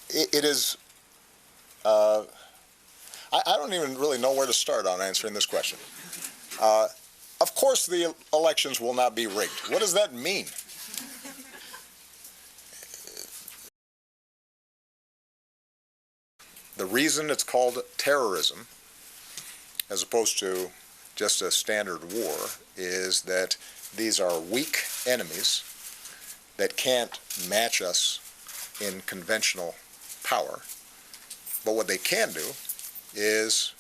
it is. Uh, I don't even really know where to start on answering this question. Uh, of course, the elections will not be rigged. What does that mean? The reason it's called terrorism, as opposed to just a standard war, is that these are weak enemies that can't match us in conventional power. But what they can do is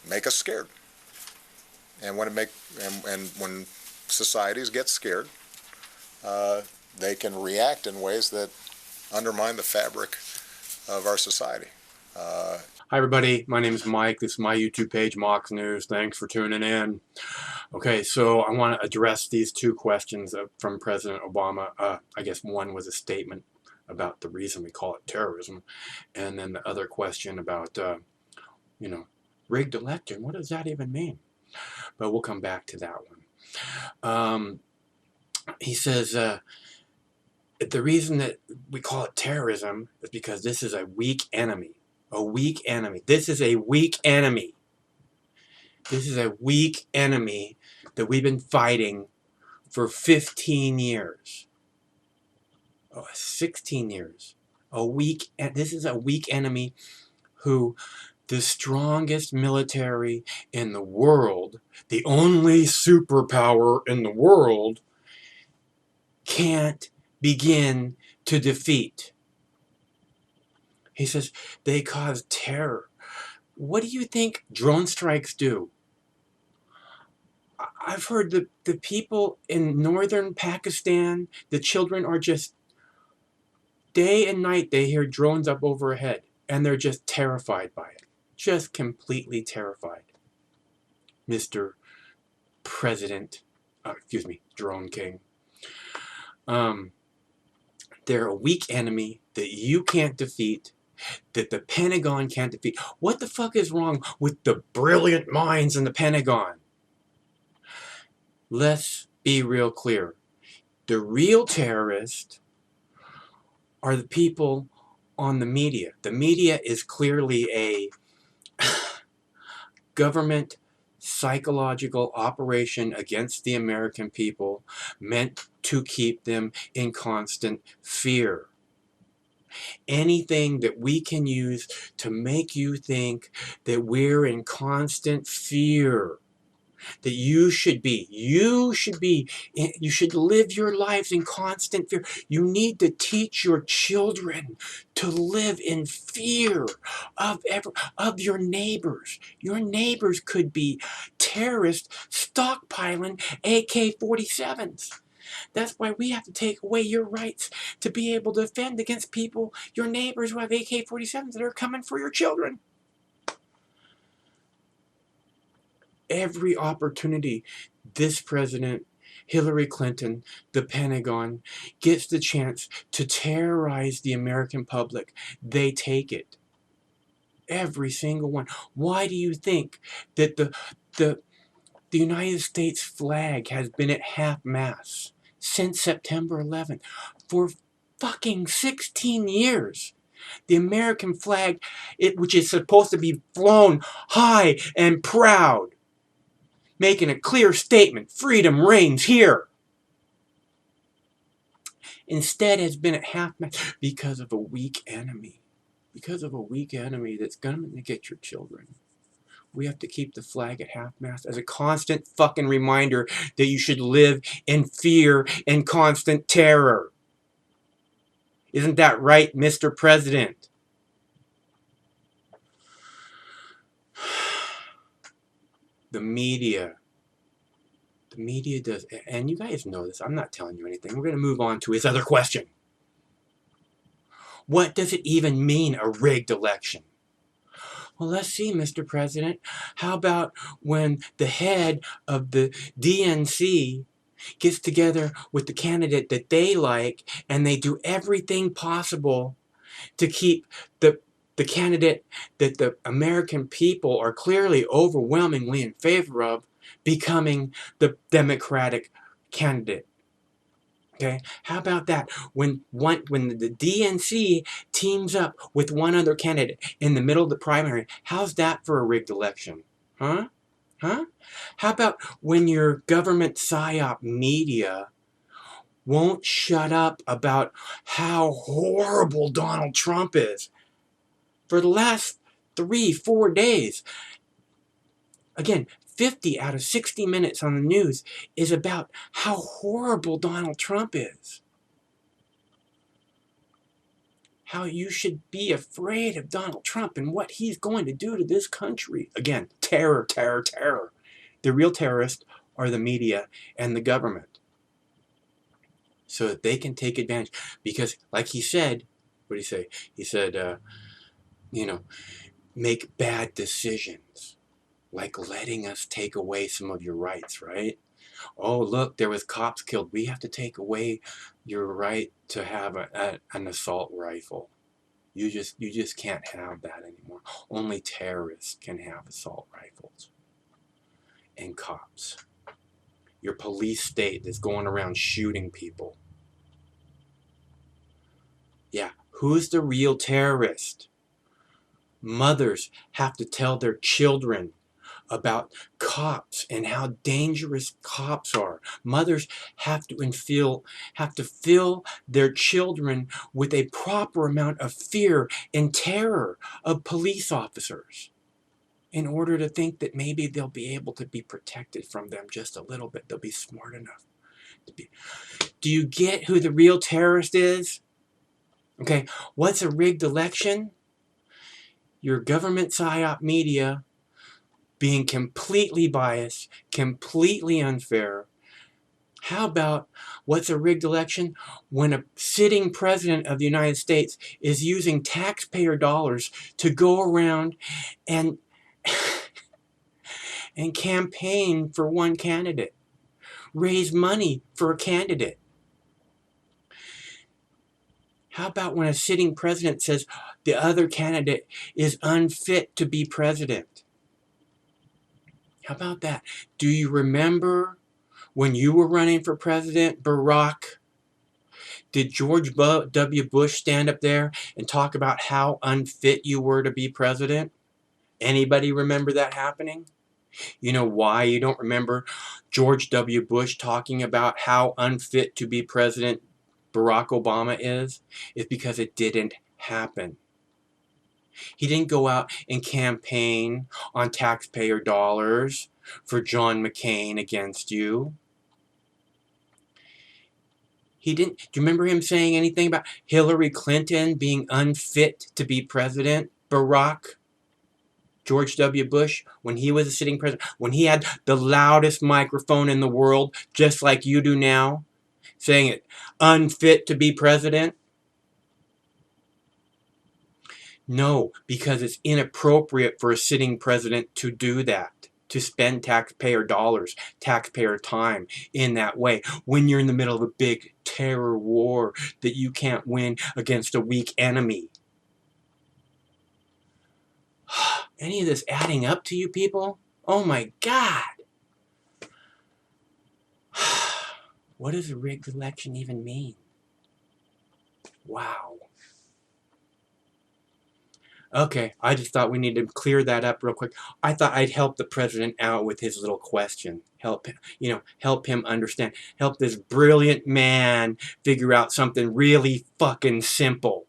make us scared. And when societies get scared, uh, they can react in ways that undermine the fabric of our society. Uh, Hi, everybody. My name is Mike. This is my YouTube page, Mox News. Thanks for tuning in. Okay, so I want to address these two questions from President Obama. I guess one was a statement about the reason we call it terrorism, and then the other question about, you know, rigged election. What does that even mean? But we'll come back to that one. He says the reason that we call it terrorism is because this is a weak enemy. A weak enemy. This is a weak enemy. This is a weak enemy that we've been fighting for 15 years. 16 years. This is a weak enemy who the strongest military in the world, the only superpower in the world, can't begin to defeat. He says they cause terror. What do you think drone strikes do? I've heard the people in northern Pakistan, the children are just, day and night they hear drones up overhead, and they're just terrified by it. Just completely terrified. Mr. President, excuse me, Drone King. Um, they're a weak enemy that you can't defeat, that the Pentagon can't defeat. What the fuck is wrong with the brilliant minds in the Pentagon? Let's be real clear. The real terrorists are the people on the media. The media is clearly a government psychological operation against the American people meant to keep them in constant fear. Anything that we can use to make you think that we're in constant fear, that you should live your lives in constant fear. You need to teach your children to live in fear of your neighbors. Your neighbors could be terrorists stockpiling AK-47s. That's why we have to take away your rights to be able to defend against people, your neighbors who have AK-47s that are coming for your children. Every opportunity this president, Hillary Clinton, the Pentagon, gets the chance to terrorize the American public, they take it. Every single one. Why do you think that the, the United States flag has been at half-mast since September 11th? For fucking 16 years. The American flag, which is supposed to be flown high and proud, making a clear statement, freedom reigns here, instead has been at half-mast because of a weak enemy. Because of a weak enemy that's going to get your children. We have to keep the flag at half-mast as a constant fucking reminder that you should live in fear and constant terror. Isn't that right, Mr. President? The media. The media does, and you guys know this, I'm not telling you anything. We're going to move on to his other question. What does it even mean, a rigged election? Well, let's see, Mr. President. How about when the head of the DNC gets together with the candidate that they like and they do everything possible to keep the candidate that the American people are clearly overwhelmingly in favor of becoming the Democratic candidate? Okay, how about that? When the DNC teams up with one other candidate in the middle of the primary, how's that for a rigged election? Huh? Huh? How about when your government psyop media won't shut up about how horrible Donald Trump is? For the last 3, 4 days, again, 50 out of 60 minutes on the news is about how horrible Donald Trump is. How you should be afraid of Donald Trump and what he's going to do to this country. Again, terror, terror, terror. The real terrorists are the media and the government, so that they can take advantage. Because, like he said, what did he say? He said, make bad decisions, like letting us take away some of your rights, right? Oh, look, there was cops killed. We have to take away your right to have an assault rifle. You just can't have that anymore. Only terrorists can have assault rifles and cops. Your police state that's going around shooting people. Yeah, who's the real terrorist? Mothers have to tell their children about cops and how dangerous cops are. Mothers have to fill their children with a proper amount of fear and terror of police officers in order to think that maybe they'll be able to be protected from them just a little bit. They'll be smart enough to be. Do you get who the real terrorist is? Okay, what's a rigged election? Your government psyop media being completely biased, completely unfair. How about what's a rigged election? When a sitting president of the United States is using taxpayer dollars to go around and and campaign for one candidate, raise money for a candidate. How about when a sitting president says the other candidate is unfit to be president? How about that? Do you remember when you were running for president, Barack? Did George W. Bush stand up there and talk about how unfit you were to be president? Anybody remember that happening? You know why you don't remember George W. Bush talking about how unfit to be president Barack Obama is? It's because it didn't happen. He didn't go out and campaign on taxpayer dollars for John McCain against you. He didn't. Do you remember him saying anything about Hillary Clinton being unfit to be president? Barack, George W. Bush, when he was a sitting president, when he had the loudest microphone in the world, just like you do now, saying it, unfit to be president? No, because it's inappropriate for a sitting president to do that, to spend taxpayer dollars, taxpayer time in that way when you're in the middle of a big terror war that you can't win against a weak enemy. Any of this adding up to you people? Oh my God. What does a rigged election even mean? Wow. Okay, I just thought we needed to clear that up real quick. I thought I'd help the president out with his little question. Help him understand. Help this brilliant man figure out something really fucking simple.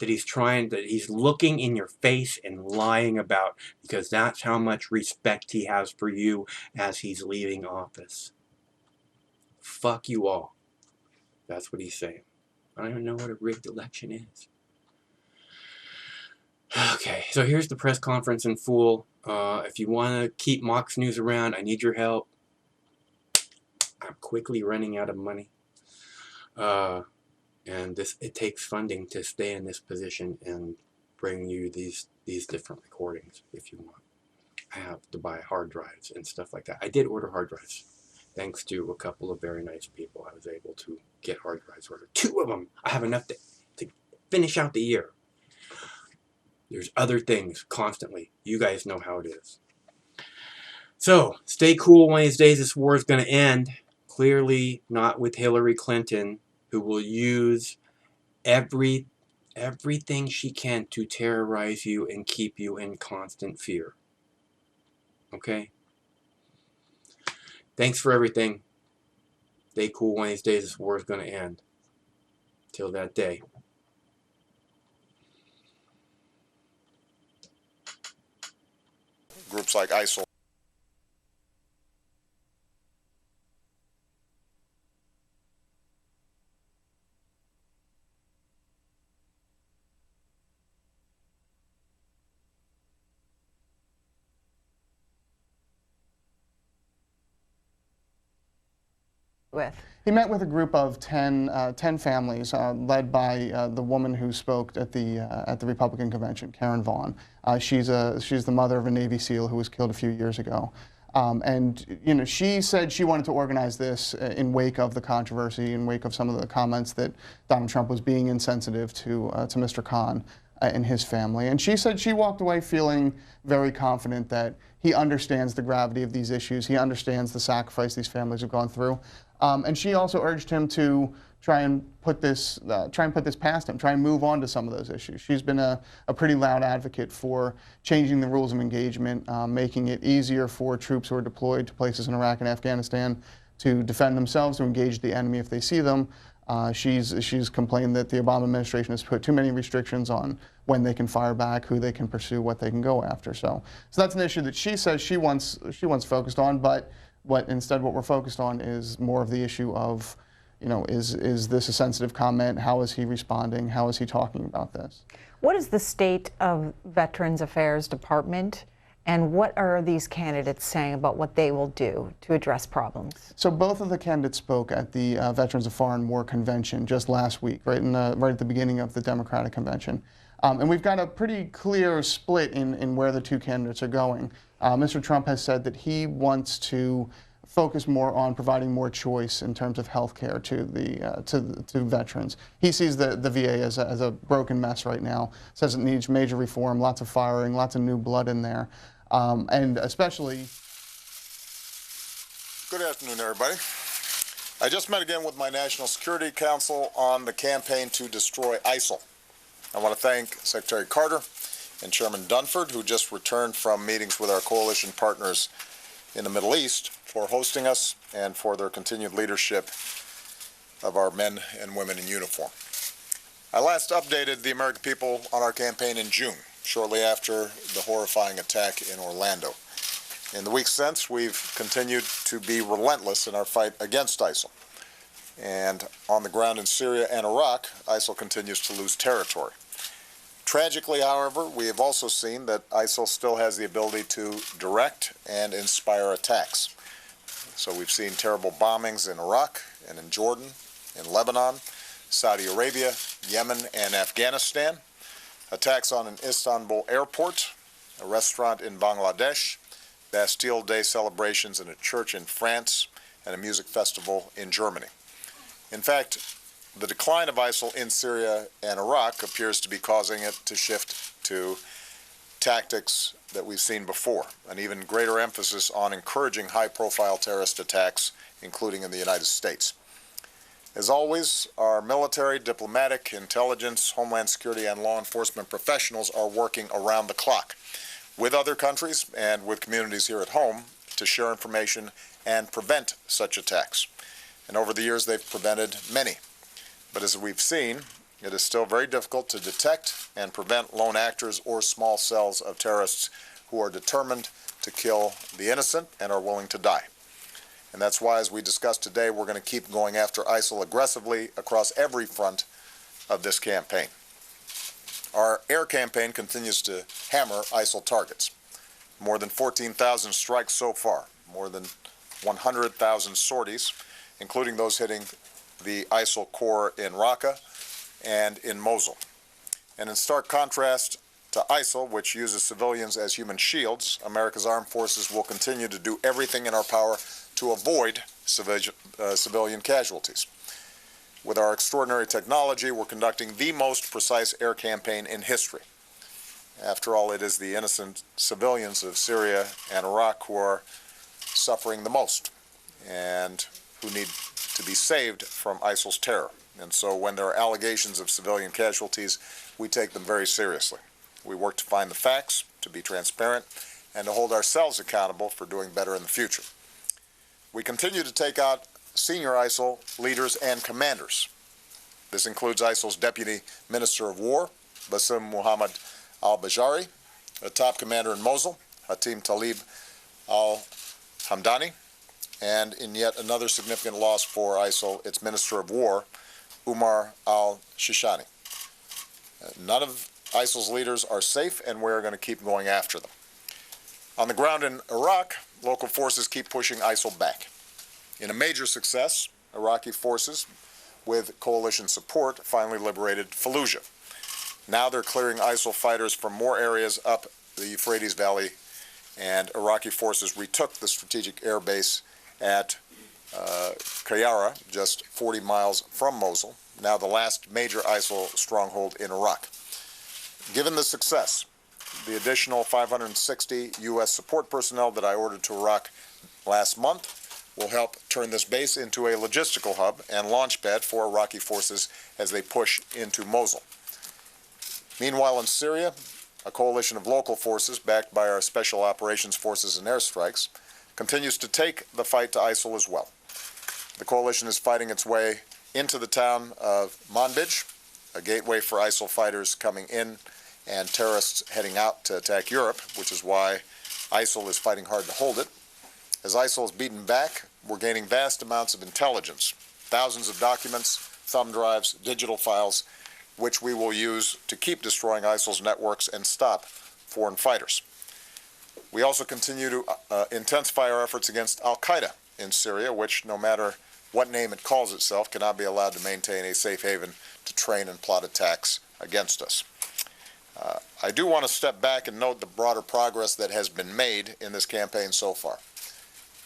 That he's looking in your face and lying about, because that's how much respect he has for you as he's leaving office. Fuck you all. That's what he's saying. I don't even know what a rigged election is. Okay, so here's the press conference in full. If you want to keep Mox News around, I need your help. I'm quickly running out of money. And it takes funding to stay in this position and bring you these different recordings if you want. I have to buy hard drives and stuff like that. I did order hard drives. Thanks to a couple of very nice people, I was able to get hard drives ordered. 2 of them! I have enough to finish out the year. There's other things constantly. You guys know how it is. So, stay cool. One of these days this war is going to end. Clearly not with Hillary Clinton, who will use everything she can to terrorize you and keep you in constant fear. Okay? Thanks for everything. Stay cool one of these days. This war is going to end. Till that day. Groups like ISIL. With. He met with a group of 10 families led by the woman who spoke at the Republican convention, Karen Vaughn. She's the mother of a Navy SEAL who was killed a few years ago. And you know, she said she wanted to organize this in wake of the controversy, in wake of some of the comments that Donald Trump was being insensitive to Mr. Khan and his family. And she said she walked away feeling very confident that he understands the gravity of these issues. He understands the sacrifice these families have gone through. And she also urged him to try and put this past him, try and move on to some of those issues. She's been a pretty loud advocate for changing the rules of engagement, making it easier for troops who are deployed to places in Iraq and Afghanistan to defend themselves, to engage the enemy if they see them. She's complained that the Obama administration has put too many restrictions on when they can fire back, who they can pursue, what they can go after. So that's an issue that she says she wants focused on, but what we're focused on is more of the issue of, you know, is this a sensitive comment? How is he responding? How is he talking about this? What is the state of Veterans Affairs Department, and what are these candidates saying about what they will do to address problems? So both of the candidates spoke at the Veterans of Foreign War Convention just last week, right at the beginning of the Democratic Convention. And we've got a pretty clear split in where the two candidates are going. Mr. Trump has said that he wants to focus more on providing more choice in terms of health care to veterans. He sees the VA as a broken mess right now, says it needs major reform, lots of firing, lots of new blood in there, and especially... Good afternoon, everybody. I just met again with my National Security Council on the campaign to destroy ISIL. I want to thank Secretary Carter and Chairman Dunford, who just returned from meetings with our coalition partners in the Middle East, for hosting us and for their continued leadership of our men and women in uniform. I last updated the American people on our campaign in June, shortly after the horrifying attack in Orlando. In the weeks since, we've continued to be relentless in our fight against ISIL. And on the ground in Syria and Iraq, ISIL continues to lose territory. Tragically, however, we have also seen that ISIL still has the ability to direct and inspire attacks. So we've seen terrible bombings in Iraq and in Jordan, in Lebanon, Saudi Arabia, Yemen, and Afghanistan, attacks on an Istanbul airport, a restaurant in Bangladesh, Bastille Day celebrations in a church in France, and a music festival in Germany. In fact, the decline of ISIL in Syria and Iraq appears to be causing it to shift to tactics that we've seen before, an even greater emphasis on encouraging high-profile terrorist attacks, including in the United States. As always, our military, diplomatic, intelligence, homeland security, and law enforcement professionals are working around the clock with other countries and with communities here at home to share information and prevent such attacks. And over the years, they've prevented many. But as we've seen, it is still very difficult to detect and prevent lone actors or small cells of terrorists who are determined to kill the innocent and are willing to die. And that's why, as we discussed today, we're going to keep going after ISIL aggressively across every front of this campaign. Our air campaign continues to hammer ISIL targets. More than 14,000 strikes so far, more than 100,000 sorties, including those hitting the ISIL core in Raqqa and in Mosul. And in stark contrast to ISIL, which uses civilians as human shields, America's armed forces will continue to do everything in our power to avoid civilian casualties. With our extraordinary technology, we're conducting the most precise air campaign in history. After all, it is the innocent civilians of Syria and Iraq who are suffering the most. And who need to be saved from ISIL's terror. And so when there are allegations of civilian casualties, we take them very seriously. We work to find the facts, to be transparent, and to hold ourselves accountable for doing better in the future. We continue to take out senior ISIL leaders and commanders. This includes ISIL's Deputy Minister of War, Bassem Muhammad al-Bajari, a top commander in Mosul, Hatim Talib al-Hamdani, and in yet another significant loss for ISIL, its Minister of War, Umar al-Shishani. None of ISIL's leaders are safe, and we're going to keep going after them. On the ground in Iraq, local forces keep pushing ISIL back. In a major success, Iraqi forces, with coalition support, finally liberated Fallujah. Now they're clearing ISIL fighters from more areas up the Euphrates Valley, and Iraqi forces retook the strategic air base at Qayyara, just 40 miles from Mosul, now the last major ISIL stronghold in Iraq. Given the success, the additional 560 U.S. support personnel that I ordered to Iraq last month will help turn this base into a logistical hub and launchpad for Iraqi forces as they push into Mosul. Meanwhile, in Syria, a coalition of local forces backed by our Special Operations Forces and airstrikes continues to take the fight to ISIL as well. The coalition is fighting its way into the town of Manbij, a gateway for ISIL fighters coming in and terrorists heading out to attack Europe, which is why ISIL is fighting hard to hold it. As ISIL is beaten back, we're gaining vast amounts of intelligence, thousands of documents, thumb drives, digital files, which we will use to keep destroying ISIL's networks and stop foreign fighters. We also continue to intensify our efforts against al-Qaeda in Syria, which, no matter what name it calls itself, cannot be allowed to maintain a safe haven to train and plot attacks against us. I do want to step back and note the broader progress that has been made in this campaign so far.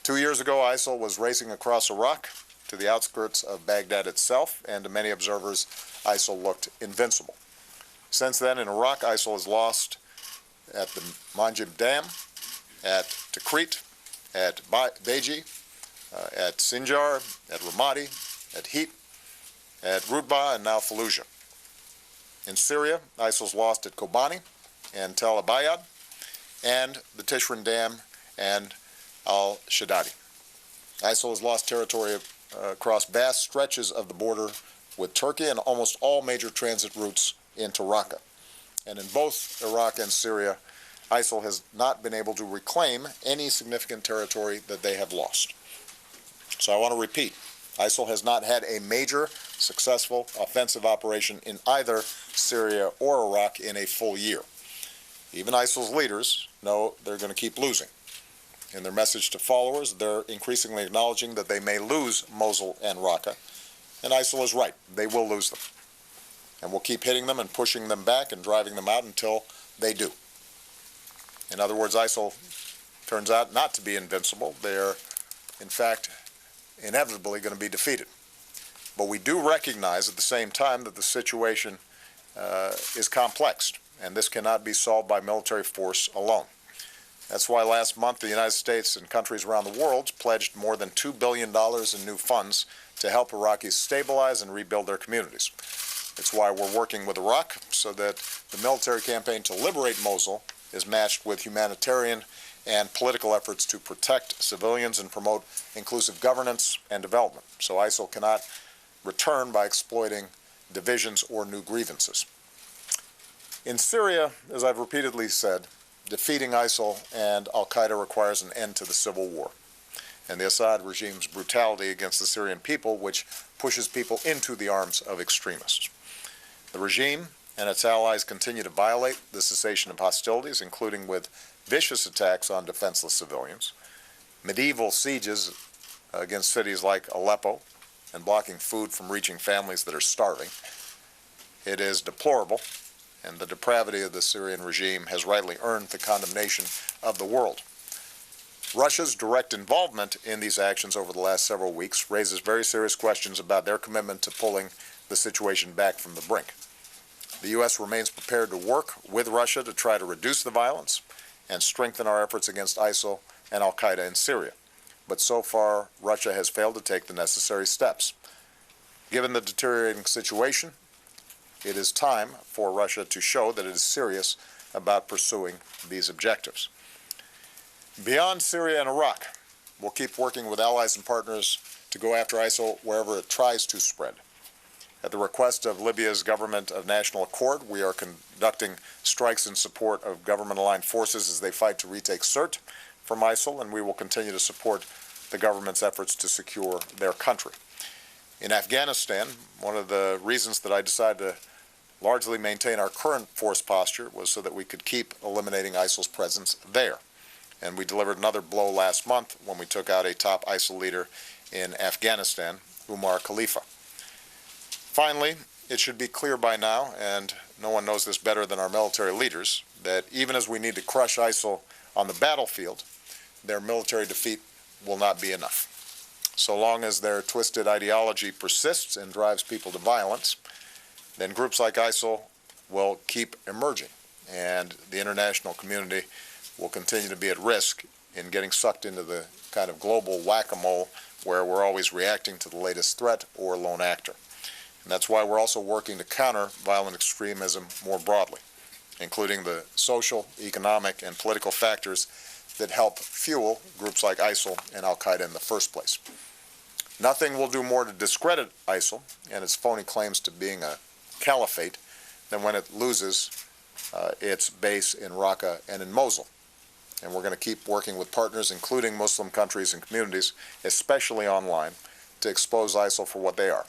2 years ago, ISIL was racing across Iraq to the outskirts of Baghdad itself, and to many observers, ISIL looked invincible. Since then, in Iraq, ISIL has lost at the Manbij Dam, at Tikrit, at Beji, at Sinjar, at Ramadi, at Hit, at Rutbah, and now Fallujah. In Syria, ISIL's lost at Kobani and Tel Abyad, and the Tishrin Dam and al-Shaddadi. ISIL has lost territory across vast stretches of the border with Turkey and almost all major transit routes into Raqqa. And in both Iraq and Syria, ISIL has not been able to reclaim any significant territory that they have lost. So I want to repeat, ISIL has not had a major successful offensive operation in either Syria or Iraq in a full year. Even ISIL's leaders know they're going to keep losing. In their message to followers, they're increasingly acknowledging that they may lose Mosul and Raqqa, and ISIL is right. They will lose them. And we'll keep hitting them and pushing them back and driving them out until they do. In other words, ISIL turns out not to be invincible. They're, in fact, inevitably going to be defeated. But we do recognize at the same time that the situation is complex, and this cannot be solved by military force alone. That's why last month the United States and countries around the world pledged more than $2 billion in new funds to help Iraqis stabilize and rebuild their communities. It's why we're working with Iraq so that the military campaign to liberate Mosul is matched with humanitarian and political efforts to protect civilians and promote inclusive governance and development. So ISIL cannot return by exploiting divisions or new grievances. In Syria, as I've repeatedly said, defeating ISIL and al-Qaeda requires an end to the civil war and the Assad regime's brutality against the Syrian people, which pushes people into the arms of extremists. The regime and its allies continue to violate the cessation of hostilities, including with vicious attacks on defenseless civilians, medieval sieges against cities like Aleppo, and blocking food from reaching families that are starving. It is deplorable, and the depravity of the Syrian regime has rightly earned the condemnation of the world. Russia's direct involvement in these actions over the last several weeks raises very serious questions about their commitment to pulling the situation back from the brink. The U.S. remains prepared to work with Russia to try to reduce the violence and strengthen our efforts against ISIL and al-Qaeda in Syria. but so far Russia has failed to take the necessary steps. Given the deteriorating situation, it is time for Russia to show that it is serious about pursuing these objectives. Beyond Syria and Iraq, we'll keep working with allies and partners to go after ISIL wherever it tries to spread. At the request of Libya's Government of National Accord, we are conducting strikes in support of government-aligned forces as they fight to retake Sirte from ISIL, and we will continue to support the government's efforts to secure their country. In Afghanistan, one of the reasons that I decided to largely maintain our current force posture was so that we could keep eliminating ISIL's presence there. And we delivered another blow last month when we took out a top ISIL leader in Afghanistan, Umar Khalifa. Finally, it should be clear by now, and no one knows this better than our military leaders, that even as we need to crush ISIL on the battlefield, their military defeat will not be enough. So long as their twisted ideology persists and drives people to violence, then groups like ISIL will keep emerging, and the international community will continue to be at risk in getting sucked into the kind of global whack-a-mole where we're always reacting to the latest threat or lone actor. And that's why we're also working to counter violent extremism more broadly, including the social, economic, and political factors that help fuel groups like ISIL and al-Qaeda in the first place. Nothing will do more to discredit ISIL and its phony claims to being a caliphate than when it loses its base in Raqqa and in Mosul. And we're going to keep working with partners, including Muslim countries and communities, especially online, to expose ISIL for what they are: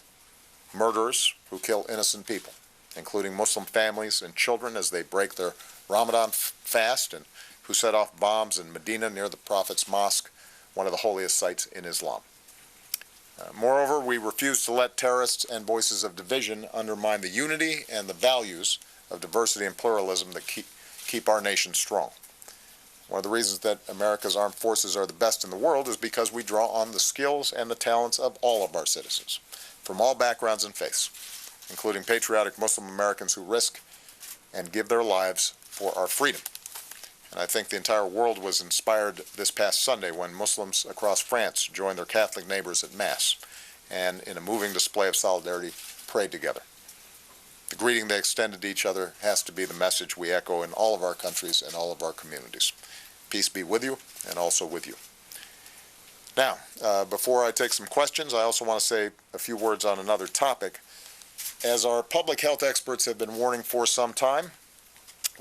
murderers who kill innocent people, including Muslim families and children as they break their Ramadan fast, and who set off bombs in Medina near the Prophet's mosque, one of the holiest sites in Islam. Moreover, we refuse to let terrorists and voices of division undermine the unity and the values of diversity and pluralism that keep our nation strong. One of the reasons that America's armed forces are the best in the world is because we draw on the skills and the talents of all of our citizens, from all backgrounds and faiths, including patriotic Muslim Americans who risk and give their lives for our freedom. And I think the entire world was inspired this past Sunday when Muslims across France joined their Catholic neighbors at Mass and, in a moving display of solidarity, prayed together. The greeting they extended to each other has to be the message we echo in all of our countries and all of our communities. Peace be with you, and also with you. Now, before I take some questions, I also want to say a few words on another topic. As our public health experts have been warning for some time,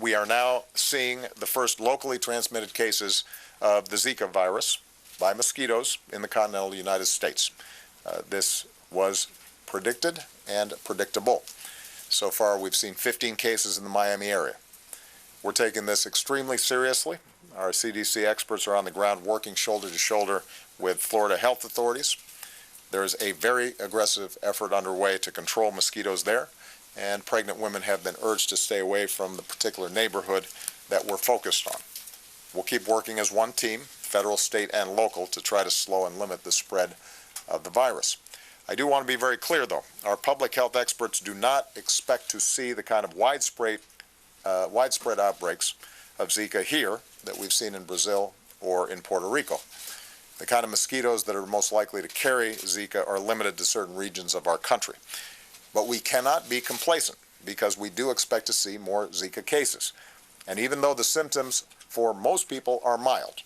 we are now seeing the first locally transmitted cases of the Zika virus by mosquitoes in the continental United States. This was predicted and predictable. So far, we've seen 15 cases in the Miami area. We're taking this extremely seriously. Our CDC experts are on the ground working shoulder to shoulder with Florida health authorities. There's a very aggressive effort underway to control mosquitoes there, and pregnant women have been urged to stay away from the particular neighborhood that we're focused on. We'll keep working as one team, federal, state, and local, to try to slow and limit the spread of the virus. I do want to be very clear, though. Our public health experts do not expect to see the kind of widespread outbreaks of Zika here that we've seen in Brazil or in Puerto Rico. The kind of mosquitoes that are most likely to carry Zika are limited to certain regions of our country. But we cannot be complacent, because we do expect to see more Zika cases. And even though the symptoms for most people are mild,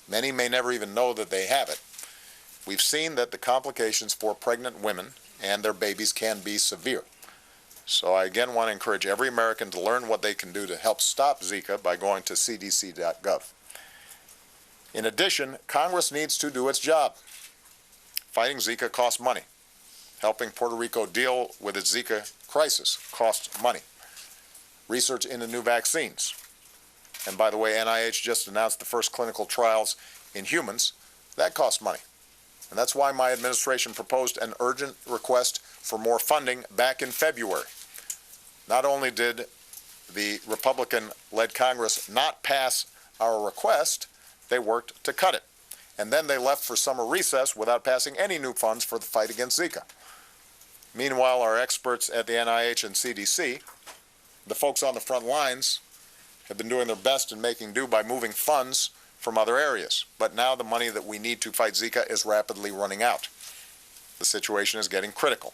many may never even know that they have it, we've seen that the complications for pregnant women and their babies can be severe. So I again want to encourage every American to learn what they can do to help stop Zika by going to cdc.gov. In addition, Congress needs to do its job. Fighting Zika costs money. Helping Puerto Rico deal with its Zika crisis costs money. Research into new vaccines. And by the way, NIH just announced the first clinical trials in humans. That costs money. And that's why my administration proposed an urgent request for more funding back in February. Not only did the Republican-led Congress not pass our request, they worked to cut it. And then they left for summer recess without passing any new funds for the fight against Zika. Meanwhile, our experts at the NIH and CDC, the folks on the front lines, have been doing their best in making do by moving funds from other areas. But now the money that we need to fight Zika is rapidly running out. The situation is getting critical.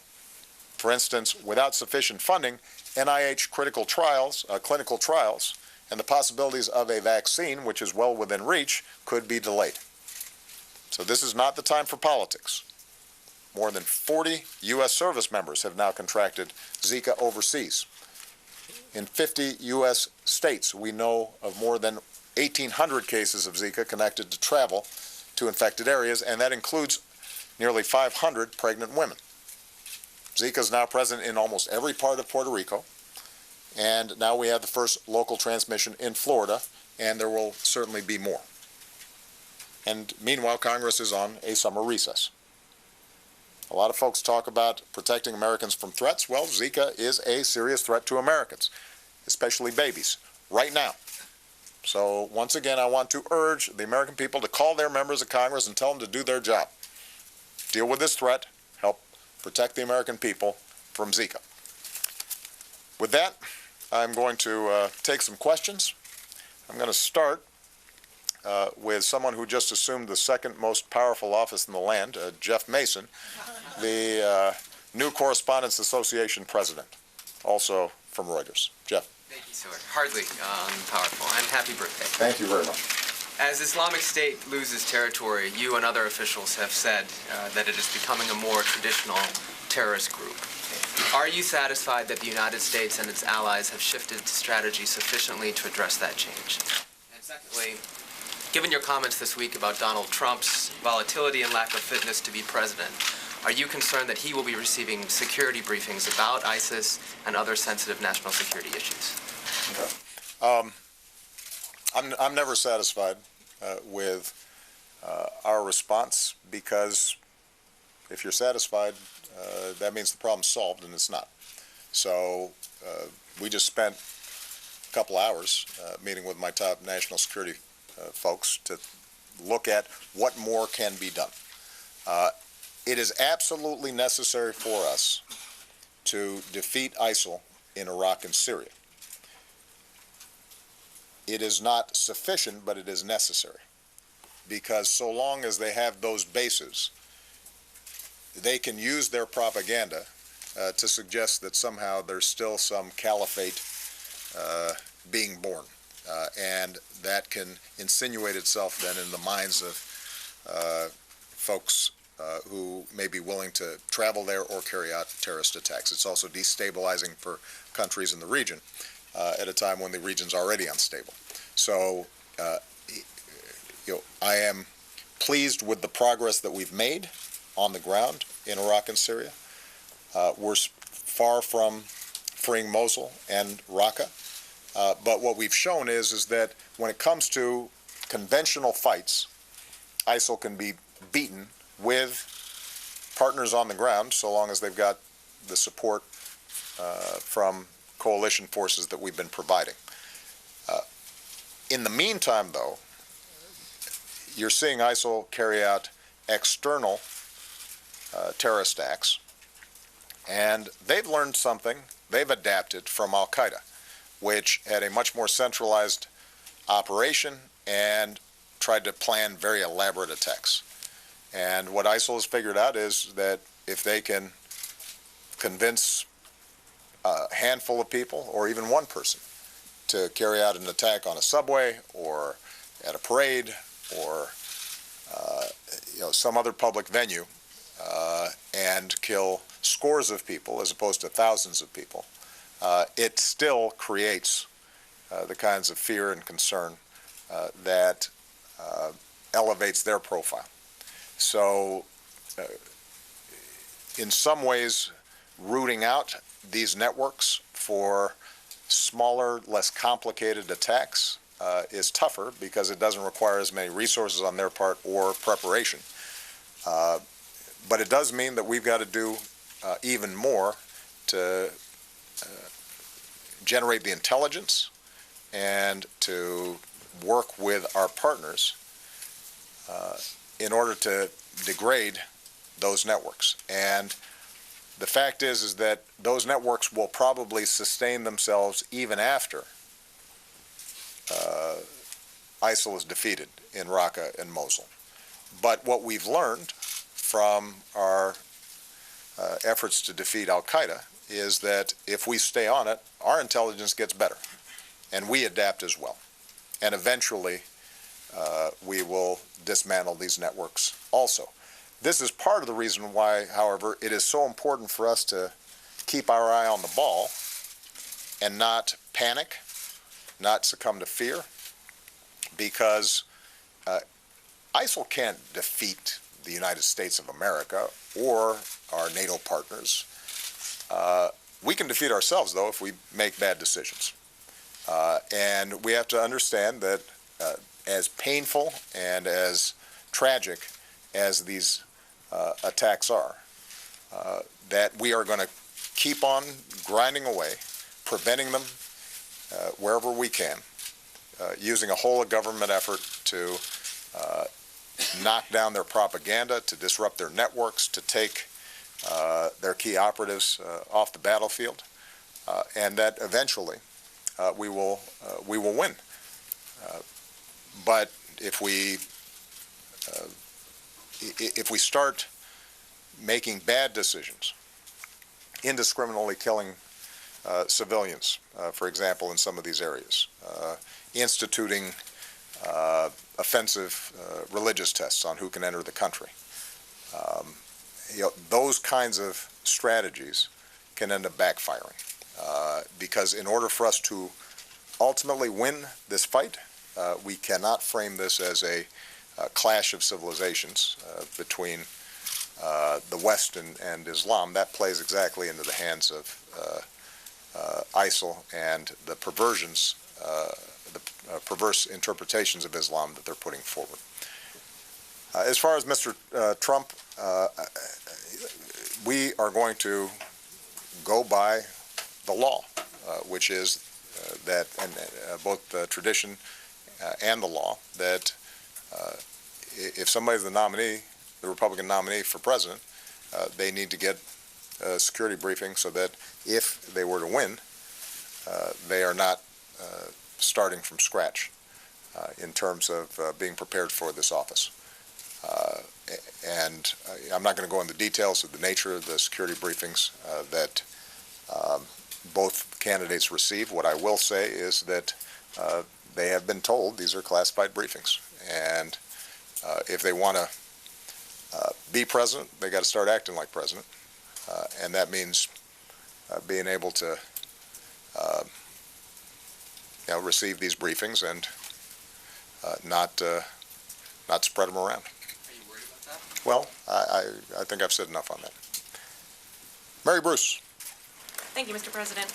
For instance, without sufficient funding, NIH clinical trials, and the possibilities of a vaccine, which is well within reach, could be delayed. So this is not the time for politics. More than 40 U.S. service members have now contracted Zika overseas. In 50 U.S. states, we know of more than 1,800 cases of Zika connected to travel to infected areas, and that includes nearly 500 pregnant women. Zika is now present in almost every part of Puerto Rico, and now we have the first local transmission in Florida, and there will certainly be more. And meanwhile, Congress is on a summer recess. A lot of folks talk about protecting Americans from threats. Well, Zika is a serious threat to Americans, especially babies, right now. So once again, I want to urge the American people to call their members of Congress and tell them to do their job. Deal with this threat, help protect the American people from Zika. With that, I'm going to take some questions. I'm going to start with someone who just assumed the second most powerful office in the land, Jeff Mason, the New Correspondents Association president, also from Reuters. Jeff. Thank you, sir. Hardly powerful. And happy birthday. Thank you very much. As Islamic State loses territory, you and other officials have said that it is becoming a more traditional terrorist group. Are you satisfied that the United States and its allies have shifted strategy sufficiently to address that change? And secondly, given your comments this week about Donald Trump's volatility and lack of fitness to be president, are you concerned that he will be receiving security briefings about ISIS and other sensitive national security issues? Okay. I'm never satisfied with our response, because if you're satisfied, that means the problem's solved, and it's not. So we just spent a couple hours meeting with my top national security folks to look at what more can be done. It is absolutely necessary for us to defeat ISIL in Iraq and Syria. It is not sufficient, but it is necessary, because so long as they have those bases, they can use their propaganda to suggest that somehow there's still some caliphate being born, and that can insinuate itself then in the minds of folks who may be willing to travel there or carry out terrorist attacks. It's also destabilizing for countries in the region at a time when the region's already unstable. So, I am pleased with the progress that we've made on the ground in Iraq and Syria. We're far from freeing Mosul and Raqqa, but what we've shown is that when it comes to conventional fights, ISIL can be beaten with partners on the ground, so long as they've got the support from coalition forces that we've been providing. In the meantime, though, you're seeing ISIL carry out external terrorist acts, and they've learned something. They've adapted from Al-Qaeda, which had a much more centralized operation and tried to plan very elaborate attacks. And what ISIL has figured out is that if they can convince a handful of people, or even one person, to carry out an attack on a subway or at a parade or some other public venue and kill scores of people as opposed to thousands of people, it still creates the kinds of fear and concern that elevates their profile. So in some ways, rooting out these networks for smaller, less complicated attacks is tougher, because it doesn't require as many resources on their part or preparation. But it does mean that we've got to do even more to generate the intelligence and to work with our partners in order to degrade those networks. And the fact is that those networks will probably sustain themselves even after ISIL is defeated in Raqqa and Mosul. But what we've learned from our efforts to defeat al-Qaeda is that if we stay on it, our intelligence gets better, and we adapt as well. And eventually, we will dismantle these networks also. This is part of the reason why, however, it is so important for us to keep our eye on the ball and not panic, not succumb to fear, because ISIL can't defeat the United States of America or our NATO partners. We can defeat ourselves, though, if we make bad decisions. And we have to understand that as painful and as tragic as these attacks are, that we are going to keep on grinding away, preventing them wherever we can, using a whole of government effort to knock down their propaganda, to disrupt their networks, to take their key operatives off the battlefield, and that eventually we will win. But if we start making bad decisions, indiscriminately killing civilians, for example, in some of these areas, instituting offensive religious tests on who can enter the country, those kinds of strategies can end up backfiring. Because in order for us to ultimately win this fight, we cannot frame this as a clash of civilizations between the West and Islam. That plays exactly into the hands of ISIL and the perversions, the perverse interpretations of Islam that they're putting forward. As far as Mr. Trump, we are going to go by the law, which is that, and both the tradition and the law, that if somebody's the nominee, the Republican nominee for president, they need to get a security briefing so that if they were to win, they are not starting from scratch in terms of being prepared for this office. And I'm not going to go into the details of the nature of the security briefings that both candidates receive. What I will say is that they have been told these are classified briefings, and if they want to be president, they got to start acting like president, and that means being able to receive these briefings and not spread them around. Are you worried about that? Well, I think I've said enough on that. Mary Bruce. Thank you, Mr. President.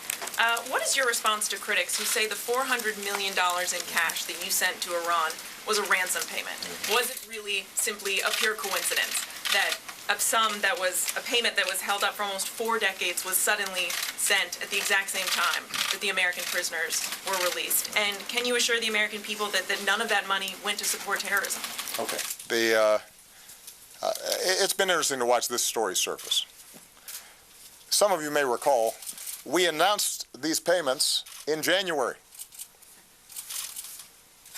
What is your response to critics who say the $400 million in cash that you sent to Iran was a ransom payment? Was it really simply a pure coincidence that a sum that was a payment that was held up for almost 4 decades was suddenly sent at the exact same time that the American prisoners were released? And can you assure the American people that none of that money went to support terrorism? Okay. It's been interesting to watch this story surface. Some of you may recall, we announced these payments in January,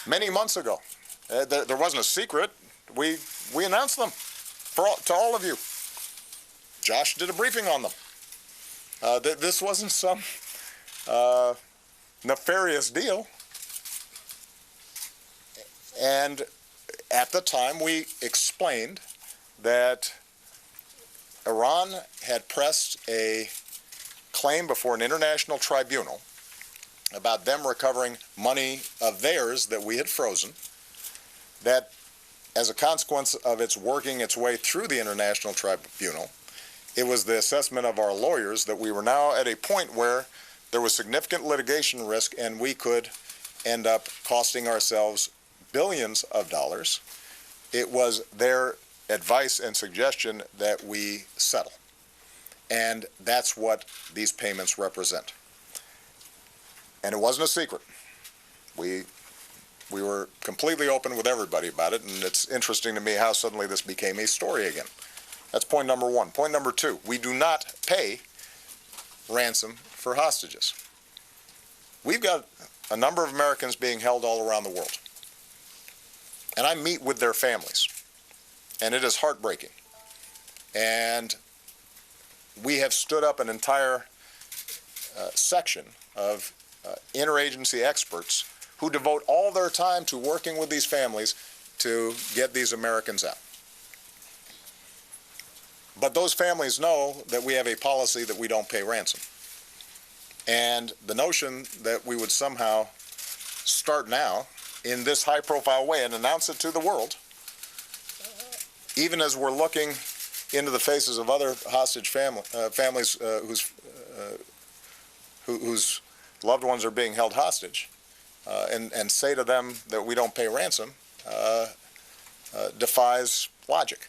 many months ago. There wasn't a secret. We announced them to all of you. Josh did a briefing on them. This wasn't some nefarious deal. And at the time, we explained that Iran had pressed a claim before an international tribunal about them recovering money of theirs that we had frozen, that as a consequence of its working its way through the international tribunal, it was the assessment of our lawyers that we were now at a point where there was significant litigation risk and we could end up costing ourselves billions of dollars. It was their advice and suggestion that we settle. And that's what these payments represent. And it wasn't a secret. We were completely open with everybody about it, and it's interesting to me how suddenly this became a story again. That's point number one. Point number two, we do not pay ransom for hostages. We've got a number of Americans being held all around the world. and I meet with their families, and it is heartbreaking. And we have stood up an entire section of interagency experts who devote all their time to working with these families to get these Americans out. But those families know that we have a policy that we don't pay ransom. And the notion that we would somehow start now in this high-profile way and announce it to the world, even as we're looking into the faces of other hostage families whose loved ones are being held hostage, and say to them that we don't pay ransom, defies logic.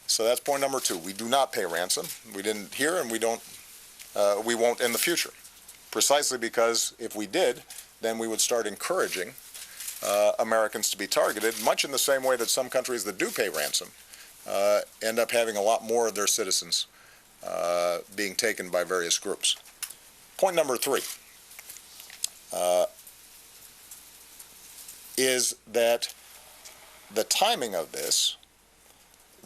So that's point number 2. We do not pay ransom. We didn't here, and we won't in the future. Precisely because if we did, then we would start encouraging Americans to be targeted, much in the same way that some countries that do pay ransom end up having a lot more of their citizens being taken by various groups. Point number 3 is that the timing of this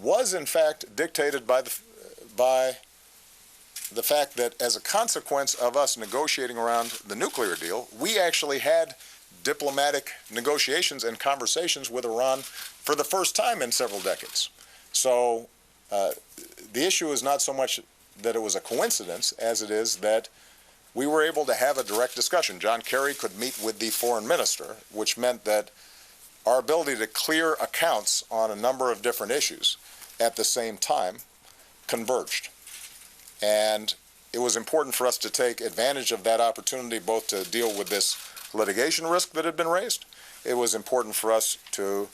was in fact dictated by the fact that as a consequence of us negotiating around the nuclear deal, we actually had diplomatic negotiations and conversations with Iran for the first time in several decades. So the issue is not so much that it was a coincidence as it is that we were able to have a direct discussion. John Kerry could meet with the foreign minister, which meant that our ability to clear accounts on a number of different issues at the same time converged. And it was important for us to take advantage of that opportunity, both to deal with this litigation risk that had been raised. It was important for us to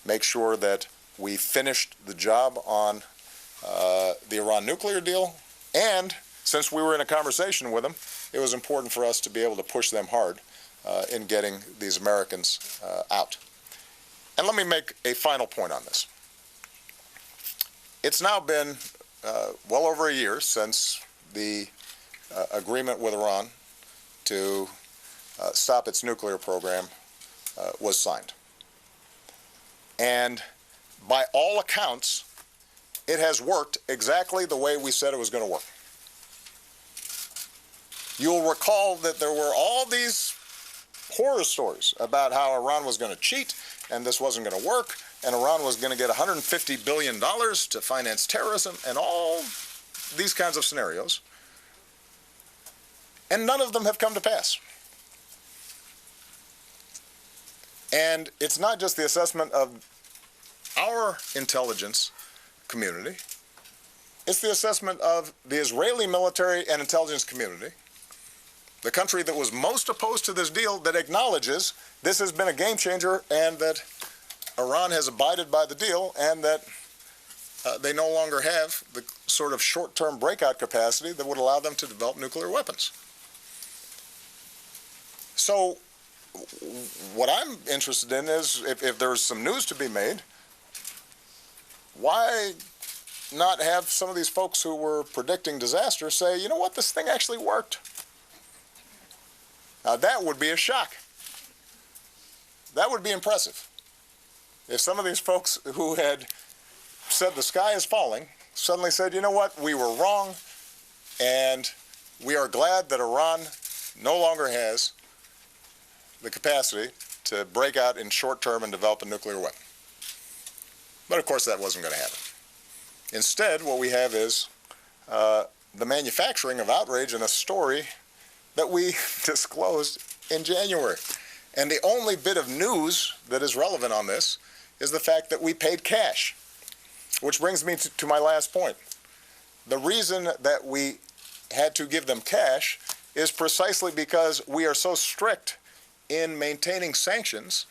make sure that we finished the job on the Iran nuclear deal. And since we were in a conversation with them, it was important for us to be able to push them hard in getting these Americans out. And let me make a final point on this. It's now been well over a year since the agreement with Iran to stop its nuclear program was signed. And by all accounts, it has worked exactly the way we said it was going to work. You'll recall that there were all these horror stories about how Iran was going to cheat and this wasn't going to work, and Iran was going to get $150 billion to finance terrorism and all these kinds of scenarios. And none of them have come to pass. And it's not just the assessment of our intelligence community, it's the assessment of the Israeli military and intelligence community, the country that was most opposed to this deal, that acknowledges this has been a game changer and that Iran has abided by the deal and that they no longer have the sort of short-term breakout capacity that would allow them to develop nuclear weapons. So what I'm interested in is if there's some news to be made, why not have some of these folks who were predicting disaster say, you know what, this thing actually worked? Now that would be a shock. That would be impressive. If some of these folks who had said the sky is falling suddenly said, you know what, we were wrong, and we are glad that Iran no longer has the capacity to break out in short term and develop a nuclear weapon. But of course that wasn't going to happen. Instead, what we have is the manufacturing of outrage in a story that we disclosed in January. And the only bit of news that is relevant on this is the fact that we paid cash, which brings me to my last point. The reason that we had to give them cash is precisely because we are so strict in maintaining sanctions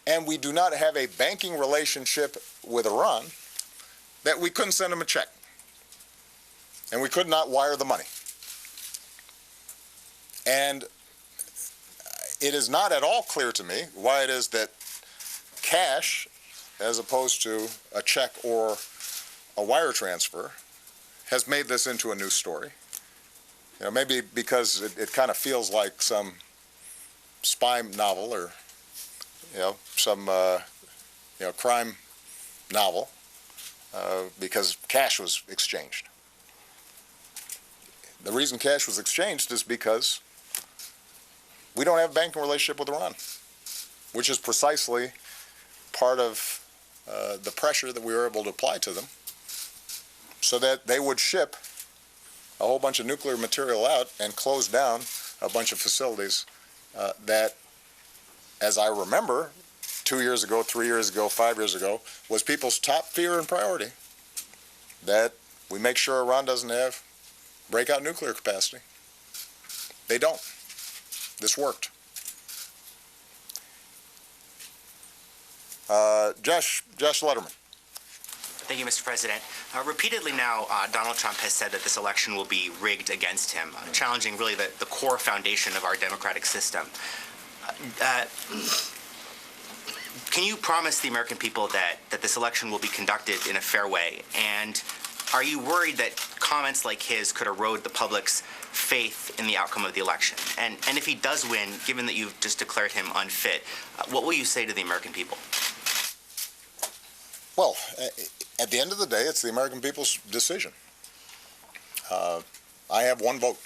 and we do not have a banking relationship with Iran that we couldn't send them a check. And we could not wire the money. And it is not at all clear to me why it is that cash, as opposed to a check or a wire transfer, has made this into a new story. You know, maybe because it kind of feels like some spy novel or some crime novel because cash was exchanged. The reason cash was exchanged is because we don't have a banking relationship with Iran, which is precisely part of the pressure that we were able to apply to them so that they would ship a whole bunch of nuclear material out and close down a bunch of facilities that, as I remember, 2 years ago, 3 years ago, 5 years ago, was people's top fear and priority, that we make sure Iran doesn't have breakout nuclear capacity. They don't. This worked. Josh Letterman. Thank you, Mr. President. Repeatedly now, Donald Trump has said that this election will be rigged against him, challenging really the core foundation of our democratic system. Can you promise the American people that this election will be conducted in a fair way? And are you worried that comments like his could erode the public's faith in the outcome of the election? And if he does win, given that you've just declared him unfit, what will you say to the American people? Well, at the end of the day, it's the American people's decision. I have one vote.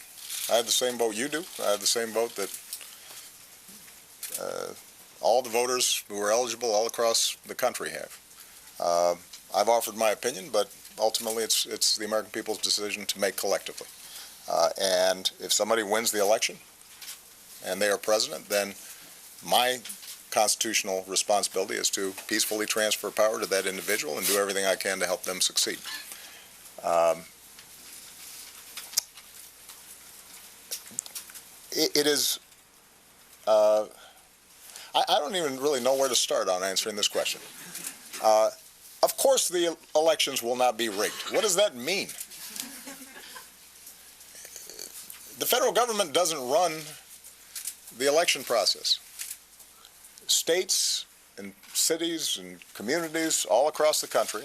I have the same vote you do. I have the same vote that all the voters who are eligible all across the country have. I've offered my opinion, but ultimately it's the American people's decision to make collectively. And if somebody wins the election and they are president, then my constitutional responsibility is to peacefully transfer power to that individual and do everything I can to help them succeed. It is, I don't even really know where to start on answering this question. Of course the elections will not be rigged. What does that mean? The federal government doesn't run the election process. States and cities and communities all across the country,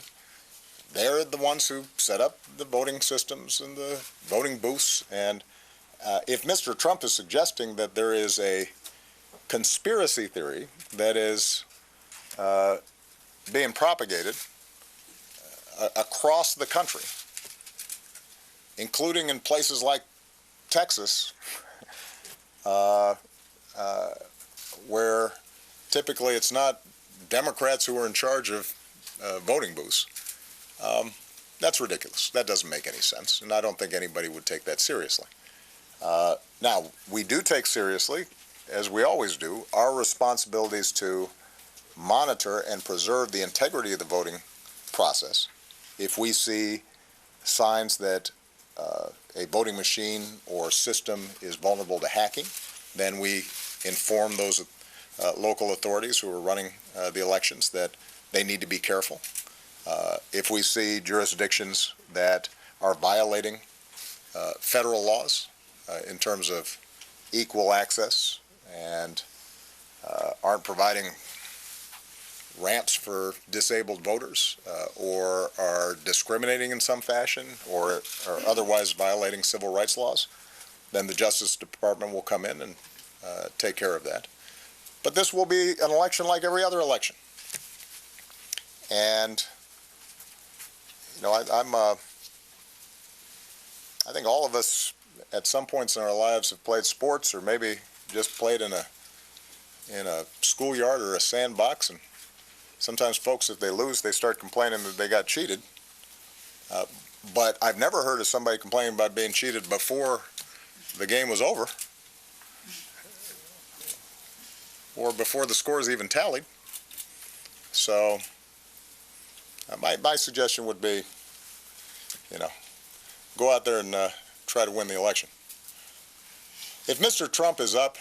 they're the ones who set up the voting systems and the voting booths. And if Mr. Trump is suggesting that there is a conspiracy theory that is being propagated across the country, including in places like Texas, where typically it's not Democrats who are in charge of voting booths. That's ridiculous. That doesn't make any sense, and I don't think anybody would take that seriously. Now, we do take seriously, as we always do, our responsibilities to monitor and preserve the integrity of the voting process. If we see signs that a voting machine or system is vulnerable to hacking, then we inform those local authorities who are running the elections that they need to be careful. If we see jurisdictions that are violating federal laws in terms of equal access and aren't providing ramps for disabled voters or are discriminating in some fashion or are otherwise violating civil rights laws, then the Justice Department will come in and take care of that. But this will be an election like every other election. And, you know, I think all of us at some points in our lives have played sports or maybe just played in a schoolyard or a sandbox, and sometimes folks, if they lose, they start complaining that they got cheated. But I've never heard of somebody complaining about being cheated before the game was over or before the scores even tallied. So my suggestion would be, you know, go out there and try to win the election. If Mr. Trump is up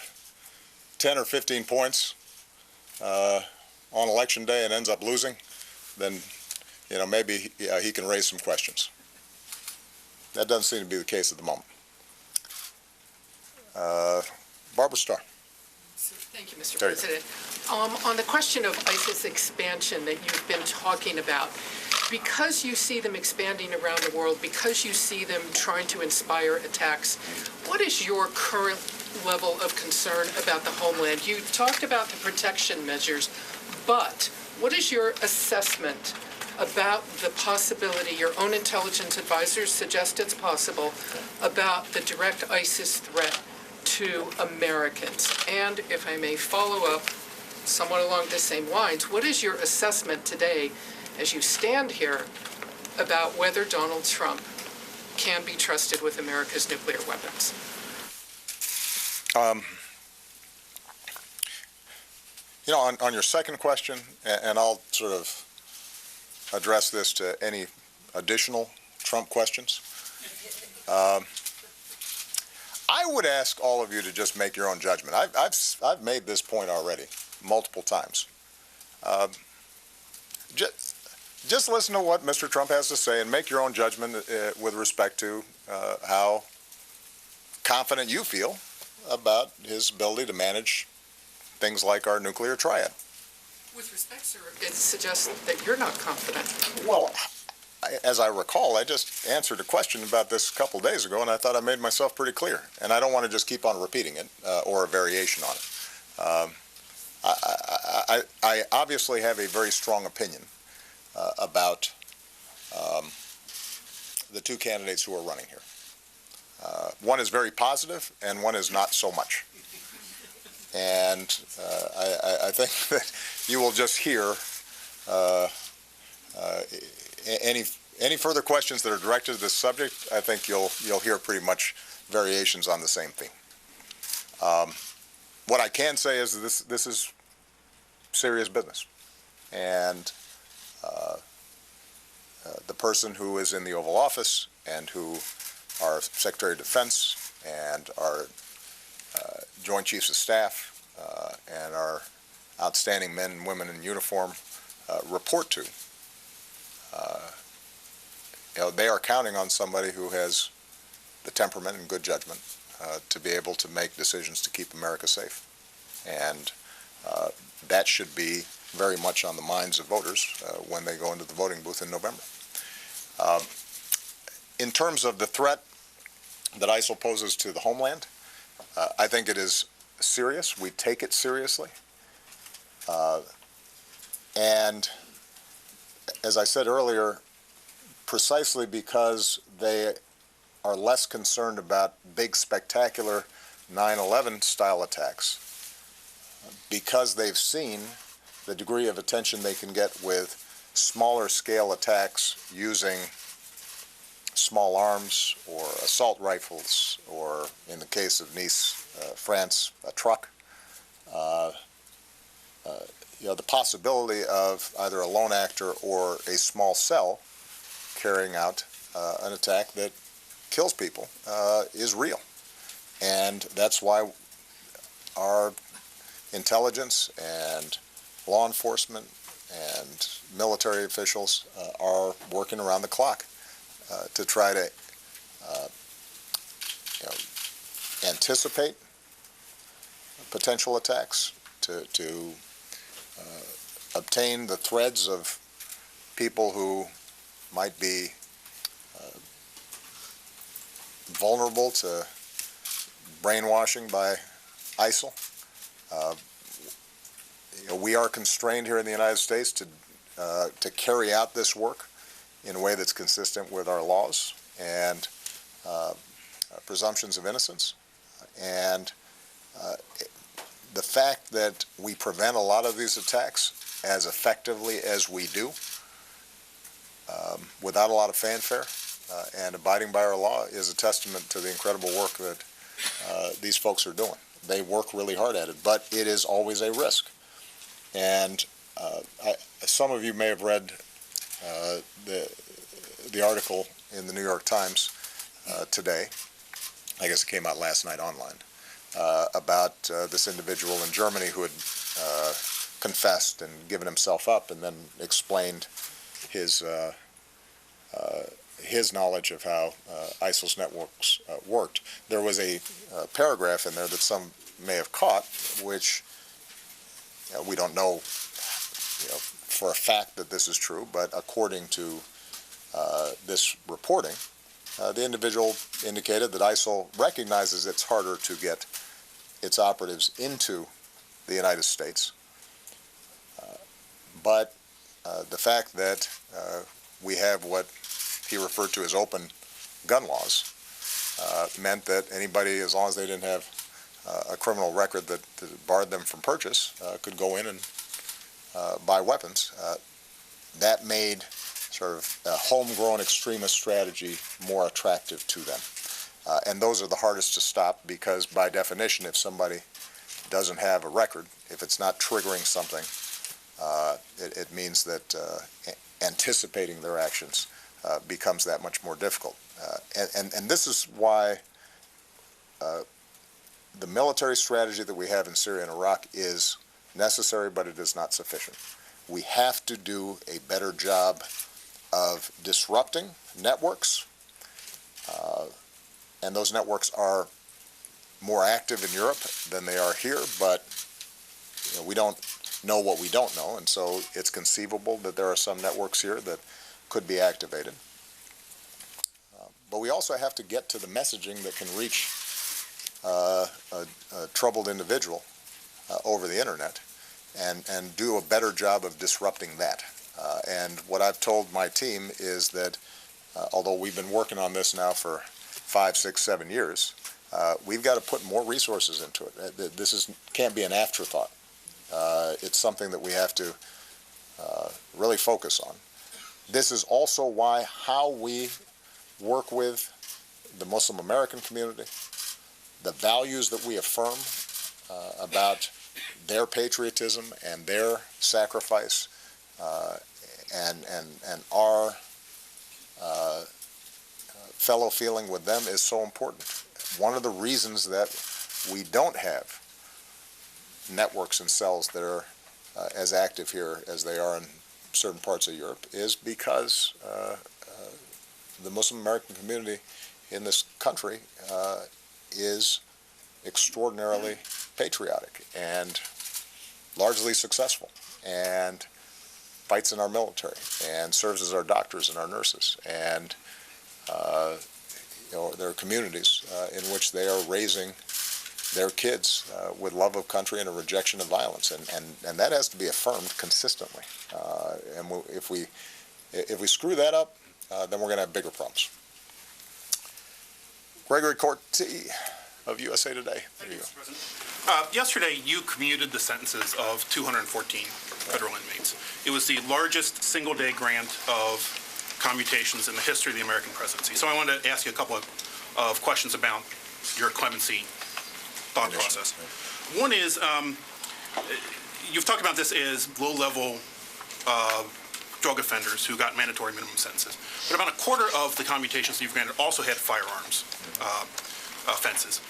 10 or 15 points on election day and ends up losing, then, you know, maybe he can raise some questions. That doesn't seem to be the case at the moment. Barbara Starr. Thank you, Mr. President. On the question of ISIS expansion that you've been talking about, because you see them expanding around the world, because you see them trying to inspire attacks, what is your current level of concern about the homeland? You talked about the protection measures, but what is your assessment about the possibility, your own intelligence advisors suggest it's possible, about the direct ISIS threat to Americans? And if I may follow up somewhat along the same lines, what is your assessment today as you stand here about whether Donald Trump can be trusted with America's nuclear weapons? You know, on your second question, and I'll sort of address this to any additional Trump questions. I would ask all of you to just make your own judgment. I've made this point already multiple times. Just listen to what Mr. Trump has to say and make your own judgment with respect to how confident you feel about his ability to manage things like our nuclear triad. With respect, sir, it suggests that you're not confident. Well, as I recall, I just answered a question about this a couple days ago, and I thought I made myself pretty clear. And I don't want to just keep on repeating it or a variation on it. I obviously have a very strong opinion about the two candidates who are running here. One is very positive, and one is not so much. And I think that you will just hear any further questions that are directed to this subject. I think you'll hear pretty much variations on the same theme. What I can say is that this is serious business, and the person who is in the Oval Office and who our Secretary of Defense and our Joint Chiefs of Staff and our outstanding men and women in uniform report to. They are counting on somebody who has the temperament and good judgment to be able to make decisions to keep America safe. And that should be very much on the minds of voters when they go into the voting booth in November. In terms of the threat that ISIL poses to the homeland, I think it is serious. We take it seriously. And as I said earlier, precisely because they are less concerned about big, spectacular 9/11 style attacks, because they've seen the degree of attention they can get with smaller scale attacks using small arms or assault rifles, or in the case of Nice, France, a truck. The possibility of either a lone actor or a small cell carrying out an attack that kills people is real. And that's why our intelligence and law enforcement and military officials are working around the clock to try to anticipate potential attacks, to obtain the threads of people who might be vulnerable to brainwashing by ISIL. We are constrained here in the United States to carry out this work in a way that's consistent with our laws and presumptions of innocence. And the fact that we prevent a lot of these attacks as effectively as we do, without a lot of fanfare and abiding by our law, is a testament to the incredible work that these folks are doing. They work really hard at it, but it is always a risk. And some of you may have read the article in the New York Times today. I guess it came out last night online, about this individual in Germany who had confessed and given himself up, and then explained his knowledge of how ISIL's networks worked. There was a paragraph in there that some may have caught, which we don't know, for a fact that this is true, but according to this reporting, the individual indicated that ISIL recognizes it's harder to get its operatives into the United States. But the fact that we have what he referred to as open gun laws meant that anybody, as long as they didn't have a criminal record that barred them from purchase, could go in and buy weapons. That made sort of a homegrown extremist strategy more attractive to them. And those are the hardest to stop because, by definition, if somebody doesn't have a record, if it's not triggering something, it means that anticipating their actions becomes that much more difficult. And this is why the military strategy that we have in Syria and Iraq is necessary, but it is not sufficient. We have to do a better job of disrupting networks, and those networks are more active in Europe than they are here, but we don't know what we don't know, and so it's conceivable that there are some networks here that could be activated. But we also have to get to the messaging that can reach a troubled individual over the internet and do a better job of disrupting that. And what I've told my team is that although we've been working on this now for 5, 6, 7 years, we've got to put more resources into it. This can't be an afterthought. It's something that we have to really focus on. This is also why how we work with the Muslim American community, the values that we affirm about their patriotism and their sacrifice, and our fellow feeling with them is so important. One of the reasons that we don't have networks and cells that are as active here as they are in certain parts of Europe is because the Muslim American community in this country is extraordinarily patriotic and largely successful and fights in our military and serves as our doctors and our nurses. And there are communities in which they are raising their kids with love of country and a rejection of violence, and that has to be affirmed consistently. And if we screw that up, then we're going to have bigger problems. Gregory Corti of USA Today. There you go. Yesterday, you commuted the sentences of 214 federal inmates. It was the largest single-day grant of commutations in the history of the American presidency. So I wanted to ask you a couple of questions about your clemency thought process. One is, you've talked about this as low-level drug offenders who got mandatory minimum sentences. But about a quarter of the commutations you've granted also had firearms offenses.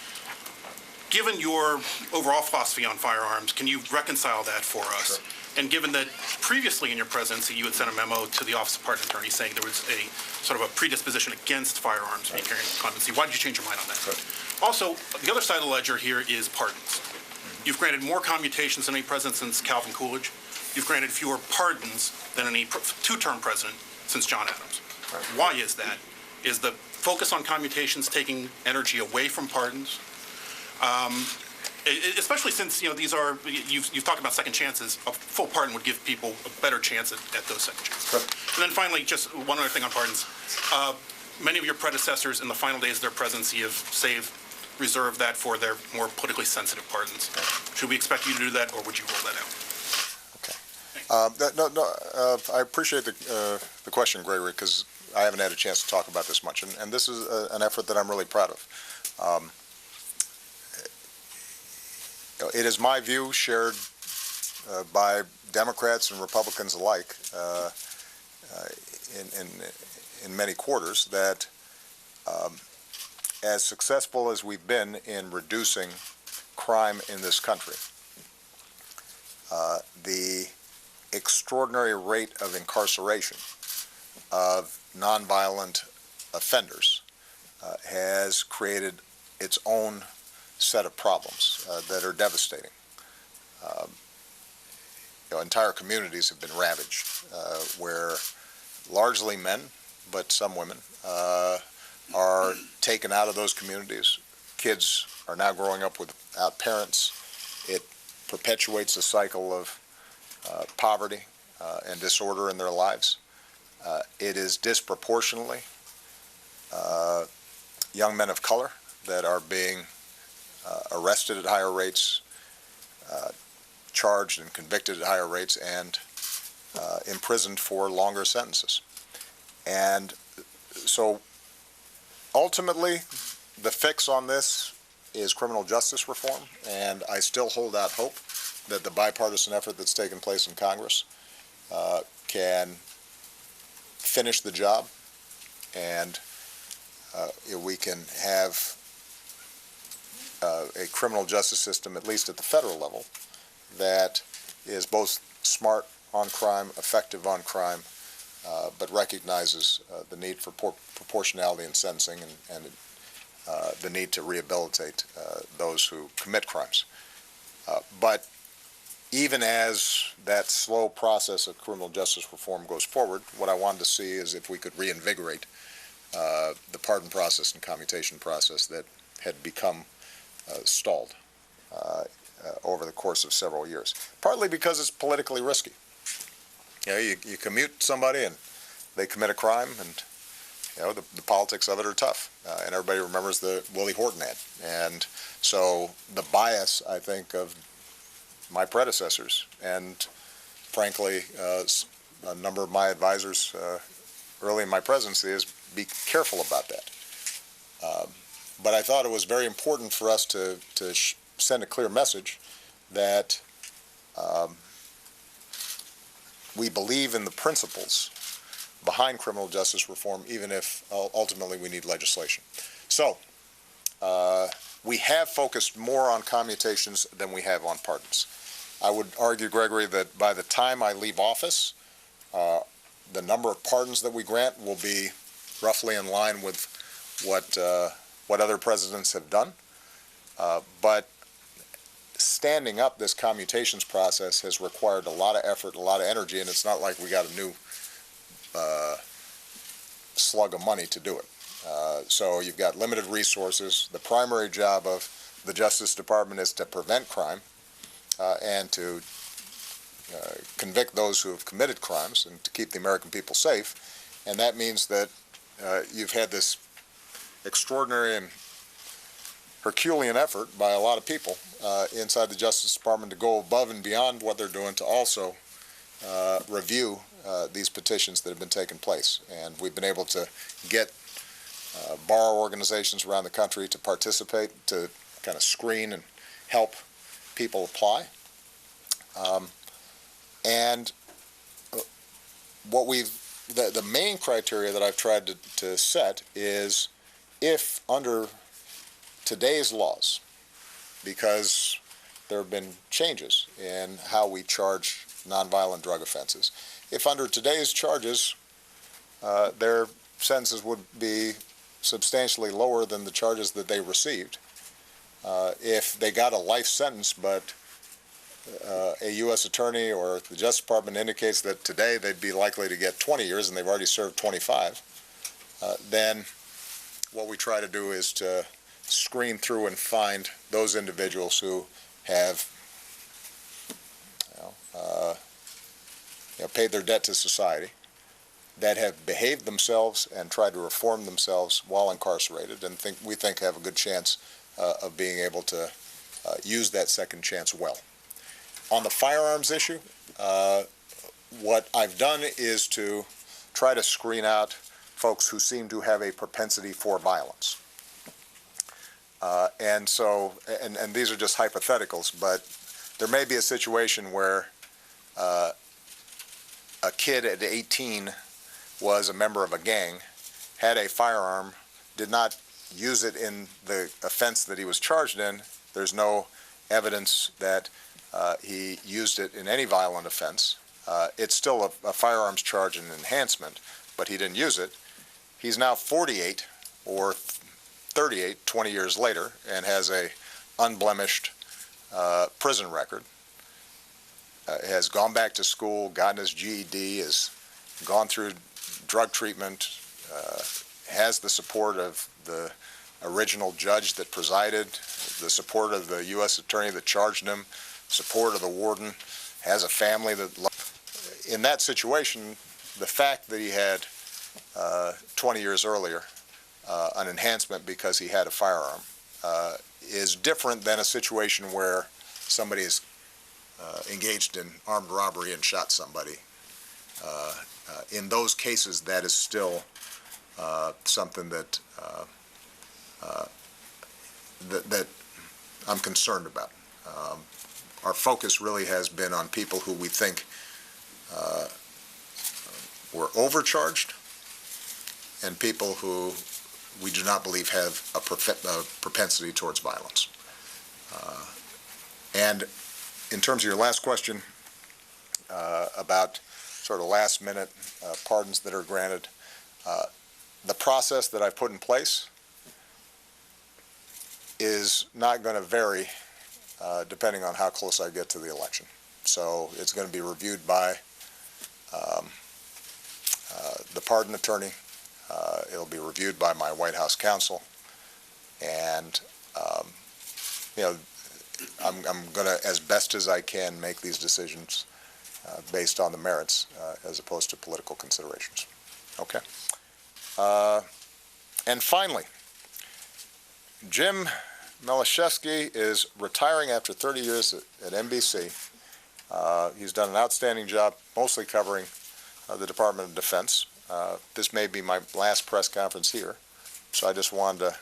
Given your overall philosophy on firearms, can you reconcile that for us? Sure. And given that previously in your presidency you had sent a memo to the Office of Pardon Attorney saying there was a sort of a predisposition against firearms being carried into clemency, why did you change your mind on that? Sure. Also, the other side of the ledger here is pardons. You've granted more commutations than any president since Calvin Coolidge. You've granted fewer pardons than any two-term president since John Adams. Right. Why is that? Is the focus on commutations taking energy away from pardons? Especially since these are you've talked about second chances. A full pardon would give people a better chance at those second chances. Right. And then finally, just one other thing on pardons. Many of your predecessors in the final days of their presidency have reserved that for their more politically sensitive pardons. Right. Should we expect you to do that, or would you roll that out? Okay. I appreciate the question, Gregory, because I haven't had a chance to talk about this much, and this is an effort that I'm really proud of. It is my view, shared by Democrats and Republicans alike in many quarters, that as successful as we've been in reducing crime in this country, the extraordinary rate of incarceration of nonviolent offenders has created its own set of problems that are devastating. entire communities have been ravaged, where largely men, but some women, are taken out of those communities. Kids are now growing up without parents. It perpetuates a cycle of poverty and disorder in their lives. It is disproportionately young men of color that are being arrested at higher rates, charged and convicted at higher rates, and imprisoned for longer sentences. And so ultimately, the fix on this is criminal justice reform, and I still hold out hope that the bipartisan effort that's taken place in Congress can finish the job, and we can have a criminal justice system, at least at the federal level, that is both smart on crime, effective on crime, but recognizes the need for proportionality in sentencing and the need to rehabilitate those who commit crimes. But even as that slow process of criminal justice reform goes forward, what I wanted to see is if we could reinvigorate the pardon process and commutation process that had become stalled over the course of several years, partly because it's politically risky. You commute somebody and they commit a crime, and the politics of it are tough, and everybody remembers the Willie Horton ad. And so the bias, I think, of my predecessors and, frankly, a number of my advisors early in my presidency is be careful about that. But I thought it was very important for us to send a clear message that we believe in the principles behind criminal justice reform, even if ultimately we need legislation. So we have focused more on commutations than we have on pardons. I would argue, Gregory, that by the time I leave office, the number of pardons that we grant will be roughly in line with what other presidents have done. But standing up this commutations process has required a lot of effort, a lot of energy, and it's not like we got a new slug of money to do it. So you've got limited resources. The primary job of the Justice Department is to prevent crime and to convict those who have committed crimes and to keep the American people safe. And that means that you've had this extraordinary and Herculean effort by a lot of people inside the Justice Department to go above and beyond what they're doing to also review these petitions that have been taking place. And we've been able to get bar organizations around the country to participate, to kind of screen and help people apply. And what the main criteria that I've tried to set is if under today's laws, because there have been changes in how we charge nonviolent drug offenses, if under today's charges their sentences would be substantially lower than the charges that they received, if they got a life sentence but a U.S. attorney or the Justice Department indicates that today they'd be likely to get 20 years and they've already served 25, then what we try to do is to screen through and find those individuals who have paid their debt to society, that have behaved themselves and tried to reform themselves while incarcerated, and we think have a good chance of being able to use that second chance well. On the firearms issue, what I've done is to try to screen out folks who seem to have a propensity for violence. And these are just hypotheticals, but there may be a situation where a kid at 18 was a member of a gang, had a firearm, did not use it in the offense that he was charged in. There's no evidence that he used it in any violent offense. It's still a firearms charge and enhancement, but he didn't use it. He's now 48 or 38, 20 years later, and has a unblemished prison record. has gone back to school, gotten his GED, has gone through drug treatment, has the support of the original judge that presided, the support of the U.S. attorney that charged him, support of the warden, has a family that... In that situation, the fact that he had 20 years earlier an enhancement because he had a firearm is different than a situation where somebody is engaged in armed robbery and shot somebody. In those cases, that is still something that that I'm concerned about. Our focus really has been on people who we think were overcharged and people who we do not believe have a propensity towards violence. And in terms of your last question about sort of last-minute pardons that are granted, the process that I've put in place is not going to vary depending on how close I get to the election. So it's going to be reviewed by the pardon attorney. It'll be reviewed by my White House counsel, and I'm going to, as best as I can, make these decisions based on the merits as opposed to political considerations. Okay. And finally, Jim Malashevsky is retiring after 30 years at NBC. He's done an outstanding job, mostly covering the Department of Defense. This may be my last press conference here, so I just wanted to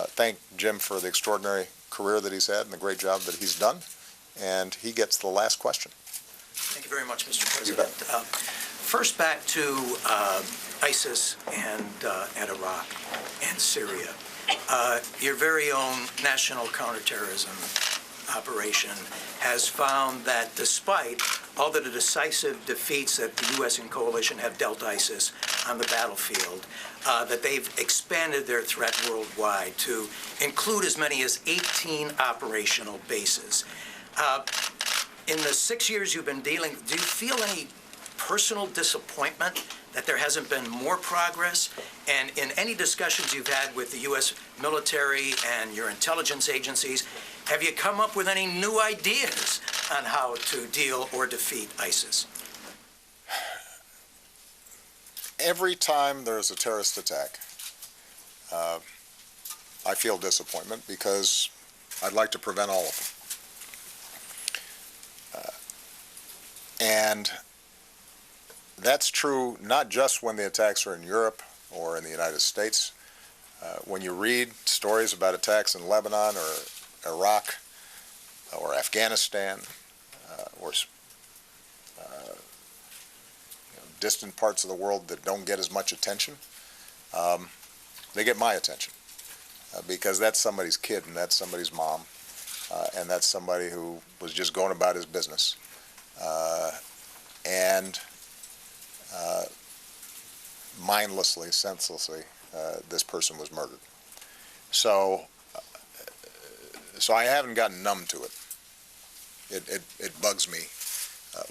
thank Jim for the extraordinary career that he's had and the great job that he's done. And he gets the last question. Thank you very much, Mr. President. First, back to ISIS and Iraq and Syria. Your very own National Counterterrorism Operation has found that despite all the decisive defeats that the U.S. and coalition have dealt ISIS on the battlefield, that they've expanded their threat worldwide to include as many as 18 operational bases. In the 6 years you've been dealing, do you feel any personal disappointment that there hasn't been more progress? And in any discussions you've had with the U.S. military and your intelligence agencies, have you come up with any new ideas on how to deal or defeat ISIS? Every time there's a terrorist attack, I feel disappointment because I'd like to prevent all of them. And that's true not just when the attacks are in Europe or in the United States. When you read stories about attacks in Lebanon or Iraq or Afghanistan or distant parts of the world that don't get as much attention, they get my attention because that's somebody's kid and that's somebody's mom and that's somebody who was just going about his business. And mindlessly, senselessly, this person was murdered. So I haven't gotten numb to it. It bugs me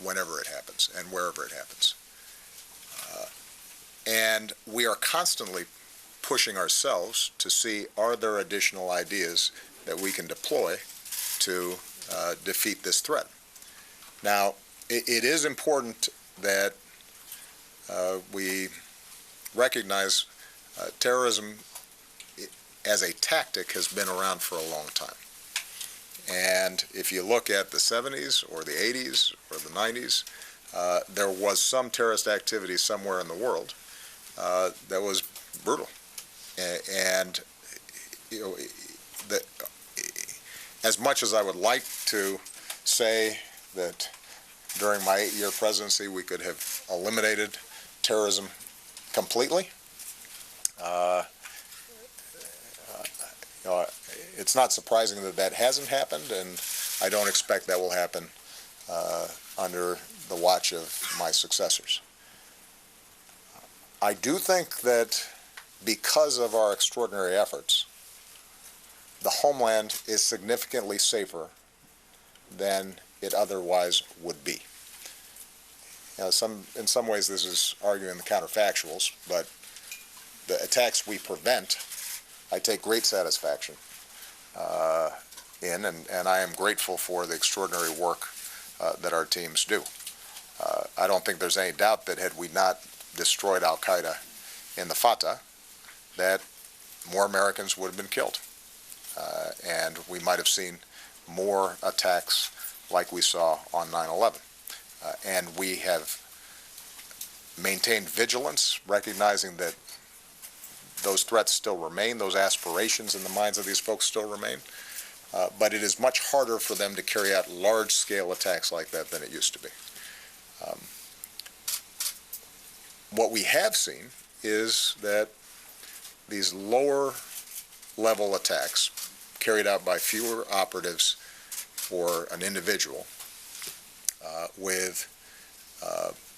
whenever it happens and wherever it happens. And we are constantly pushing ourselves to see, are there additional ideas that we can deploy to defeat this threat? Now, it is important that we recognize terrorism as a tactic has been around for a long time. And if you look at the 70s or the 80s or the 90s, there was some terrorist activity somewhere in the world that was brutal. And as much as I would like to say that during my 8-year presidency we could have eliminated terrorism completely, it's not surprising that that hasn't happened, and I don't expect that will happen under the watch of my successors. I do think that because of our extraordinary efforts, the homeland is significantly safer than it otherwise would be. Now, in some ways this is arguing the counterfactuals, but the attacks we prevent, I take great satisfaction in, and I am grateful for the extraordinary work that our teams do. I don't think there's any doubt that had we not destroyed Al-Qaeda in the Fatah, that more Americans would have been killed. And we might have seen more attacks like we saw on 9/11. And we have maintained vigilance, recognizing that those threats still remain, those aspirations in the minds of these folks still remain. But it is much harder for them to carry out large-scale attacks like that than it used to be. What we have seen is that these lower-level attacks carried out by fewer operatives for an individual with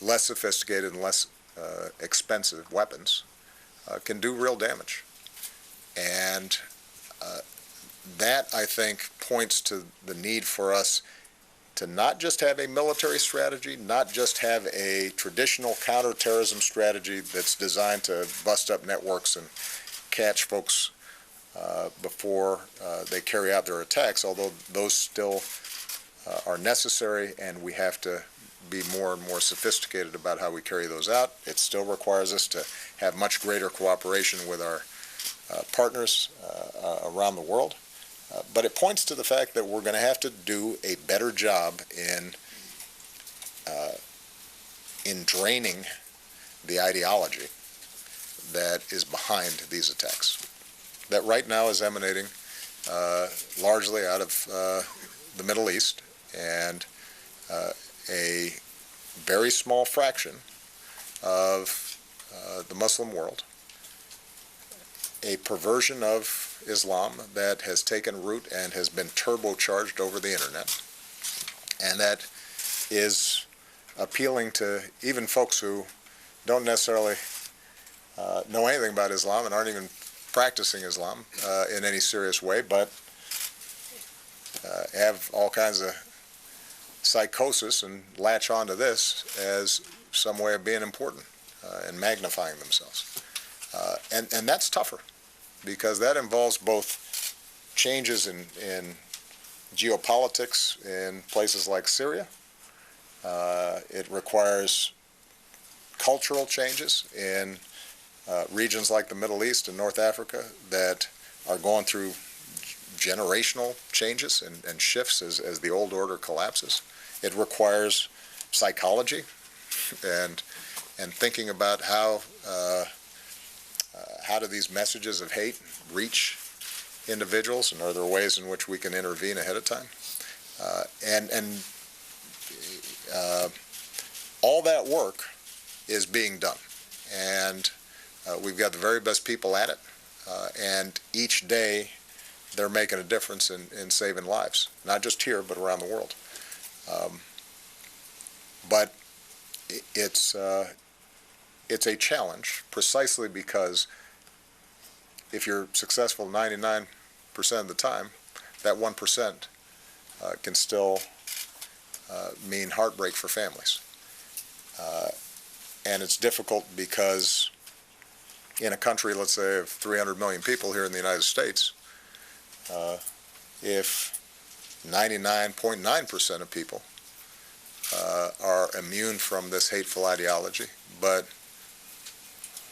less sophisticated and less expensive weapons can do real damage. And that, I think, points to the need for us to not just have a military strategy, not just have a traditional counterterrorism strategy that's designed to bust up networks and catch folks before they carry out their attacks, although those still are necessary, and we have to be more and more sophisticated about how we carry those out. It still requires us to have much greater cooperation with our partners around the world. But it points to the fact that we're going to have to do a better job in draining the ideology that is behind these attacks, that right now is emanating largely out of the Middle East, and a very small fraction of the Muslim world, a perversion of Islam that has taken root and has been turbocharged over the internet, and that is appealing to even folks who don't necessarily know anything about Islam and aren't even practicing Islam in any serious way, but have all kinds of psychosis and latch onto this as some way of being important and magnifying themselves. And that's tougher, because that involves both changes in geopolitics in places like Syria. It requires cultural changes in regions like the Middle East and North Africa that are going through generational changes and shifts as the old order collapses. It requires psychology and thinking about how do these messages of hate reach individuals, and are there ways in which we can intervene ahead of time? All that work is being done, and we've got the very best people at it, and each day they're making a difference in saving lives, not just here, but around the world. But it's a challenge, precisely because if you're successful 99% of the time, that 1% can still mean heartbreak for families. And it's difficult because in a country, let's say, of 300 million people here in the United States, if 99.9% of people are immune from this hateful ideology, but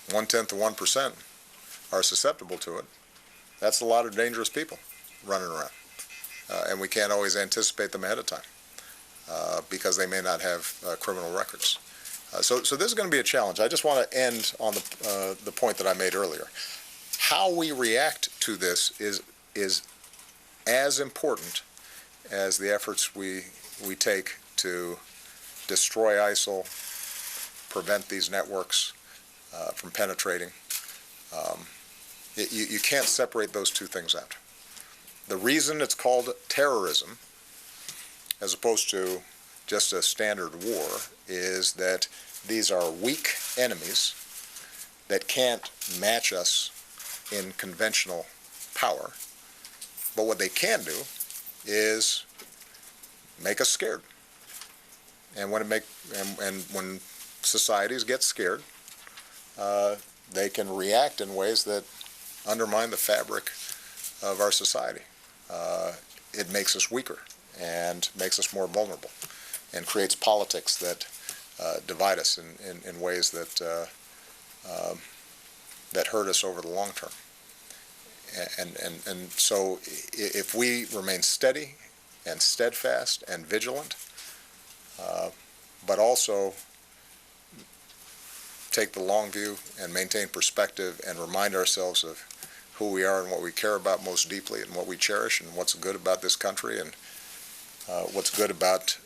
0.1% are susceptible to it, that's a lot of dangerous people running around. And we can't always anticipate them ahead of time because they may not have criminal records. So this is going to be a challenge. I just want to end on the point that I made earlier. How we react to this is as important as the efforts we take to destroy ISIL, prevent these networks from penetrating. You can't separate those two things out. The reason it's called terrorism, as opposed to just a standard war, is that these are weak enemies that can't match us in conventional power. But what they can do is make us scared. And when when societies get scared, they can react in ways that undermine the fabric of our society. It makes us weaker and makes us more vulnerable, and creates politics that divide us in ways that that hurt us over the long term. And so if we remain steady and steadfast and vigilant, but also take the long view and maintain perspective and remind ourselves of who we are and what we care about most deeply and what we cherish and what's good about this country and what's good about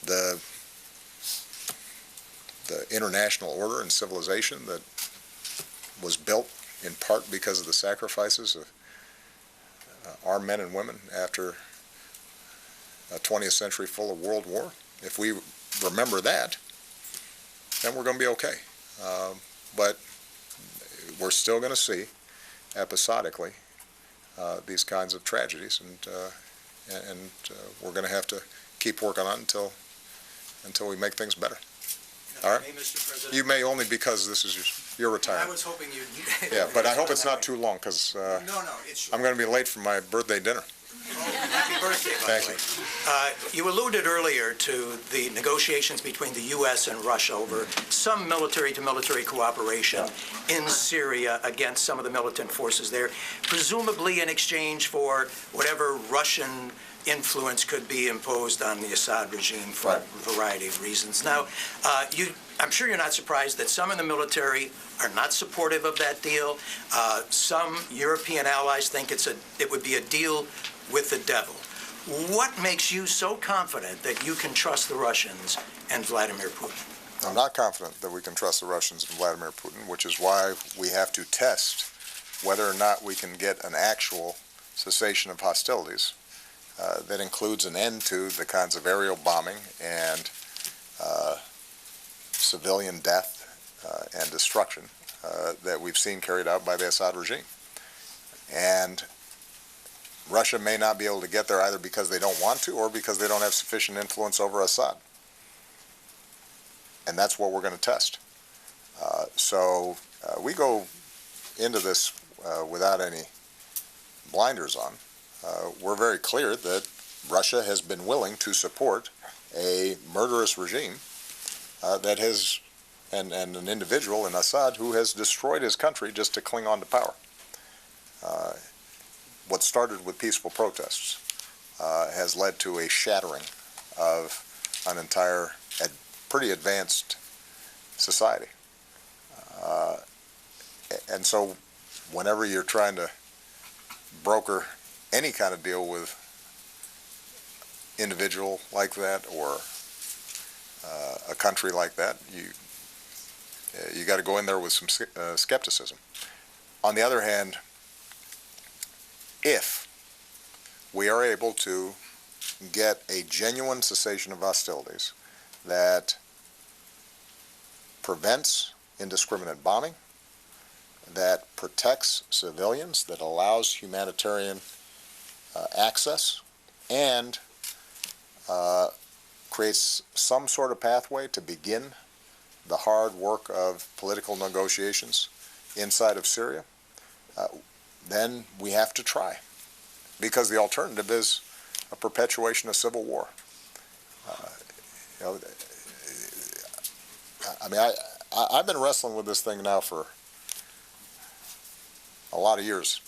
the international order and civilization that was built in part because of the sacrifices of our men and women after a 20th century full of world war. If we remember that, then we're going to be okay. But we're still going to see episodically these kinds of tragedies, and we're going to have to keep working on it until we make things better. All right? Mr. President, You may only because this is your I retirement. was hoping you'd... Yeah, but I hope it's not too long because No, it's... I'm going to be late for my birthday dinner. Happy birthday, by the way. Thank you. You alluded earlier to the negotiations between the U.S. and Russia over some military-to-military cooperation in Syria against some of the militant forces there, presumably in exchange for whatever Russian influence could be imposed on the Assad regime for a variety of reasons. Now, I'm sure you're not surprised that some in the military are not supportive of that deal. Some European allies think it would be a deal with the devil. What makes you so confident that you can trust the Russians and Vladimir Putin? I'm not confident that we can trust the Russians and Vladimir Putin, which is why we have to test whether or not we can get an actual cessation of hostilities that includes an end to the kinds of aerial bombing and civilian death and destruction that we've seen carried out by the Assad regime. And Russia may not be able to get there either because they don't want to or because they don't have sufficient influence over Assad. And that's what we're going to test. So we go into this without any blinders on. We're very clear that Russia has been willing to support a murderous regime that has, and an individual in Assad who has destroyed his country just to cling on to power. What started with peaceful protests has led to a shattering of an entire, pretty advanced society. And so whenever you're trying to broker any kind of deal with individual like that or a country like that, you got to go in there with some skepticism. On the other hand, if we are able to get a genuine cessation of hostilities that prevents indiscriminate bombing, that protects civilians, that allows humanitarian access, and creates some sort of pathway to begin the hard work of political negotiations inside of Syria, then we have to try, because the alternative is a perpetuation of civil war. I mean, I've been wrestling with this thing now for a lot of years.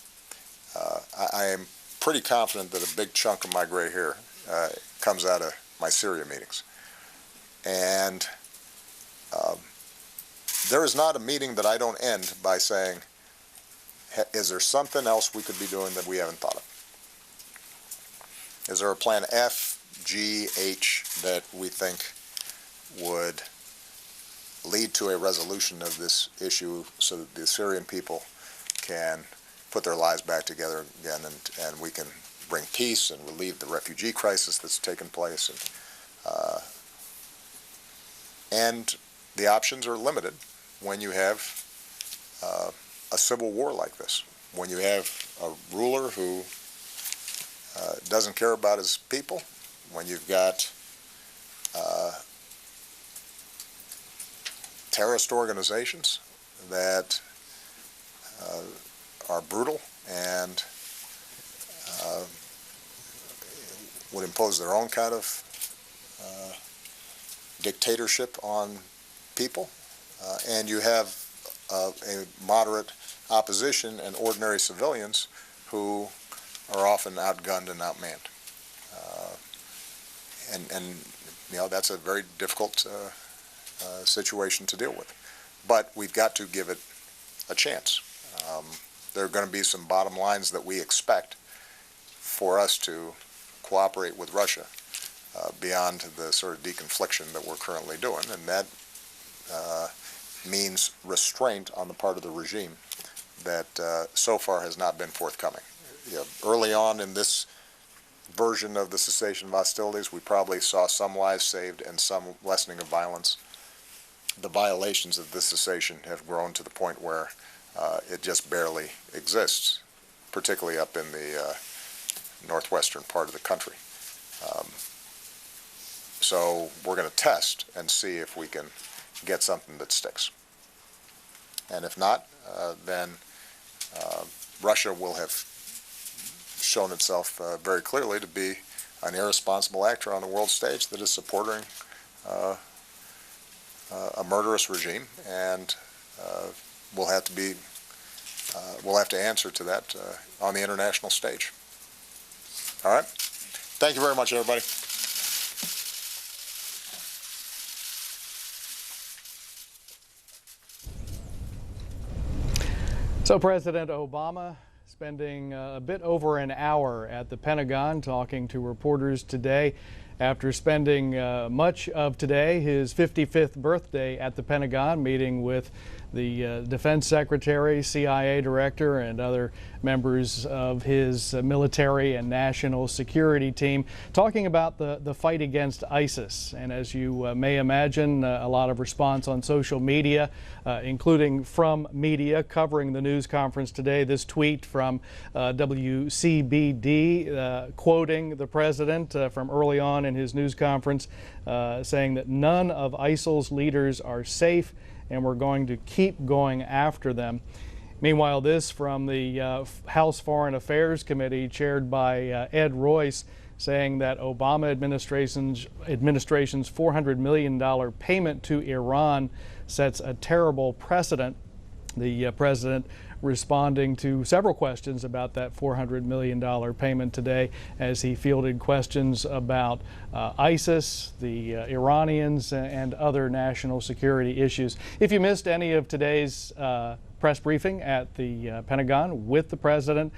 I am pretty confident that a big chunk of my gray hair comes out of my Syria meetings. And there is not a meeting that I don't end by saying, is there something else we could be doing that we haven't thought of? Is there a plan F, G, H that we think would lead to a resolution of this issue so that the Syrian people can put their lives back together again, and we can bring peace and relieve the refugee crisis that's taken place? And the options are limited when you have a civil war like this, when you have a ruler who doesn't care about his people when you've got terrorist organizations that are brutal and would impose their own kind of dictatorship on people, and you have a moderate opposition and ordinary civilians who are often outgunned and outmanned. And you know, that's a very difficult situation to deal with. But we've got to give it a chance. There are going to be some bottom lines that we expect for us to cooperate with Russia beyond the sort of deconfliction that we're currently doing, and that means restraint on the part of the regime that so far has not been forthcoming. You know, early on in this version of the cessation of hostilities, we probably saw some lives saved and some lessening of violence. The violations of this cessation have grown to the point where it just barely exists, particularly up in the northwestern part of the country. So we're going to test and see if we can get something that sticks. And if not, then Russia will have shown itself very clearly to be an irresponsible actor on the world stage that is supporting a murderous regime, and we'll have to answer to that on the international stage. All right? Thank you very much, everybody. So President Obama spending a bit over an hour at the Pentagon talking to reporters today after spending much of today, his 55th birthday at the Pentagon, meeting with the Defense Secretary, CIA Director, and other members of his military and national security team, talking about the fight against ISIS. And as you may imagine, a lot of response on social media, including from media covering the news conference today. This tweet from WCBD quoting the president from early on in his news conference, saying that none of ISIL's leaders are safe and we're going to keep going after them. Meanwhile, this from the House Foreign Affairs Committee chaired by Ed Royce, saying that Obama administration's $400 million payment to Iran sets a terrible precedent. The president responding to several questions about that $400 million payment today as he fielded questions about ISIS, the Iranians, and other national security issues. If you missed any of today's press briefing at the Pentagon with the president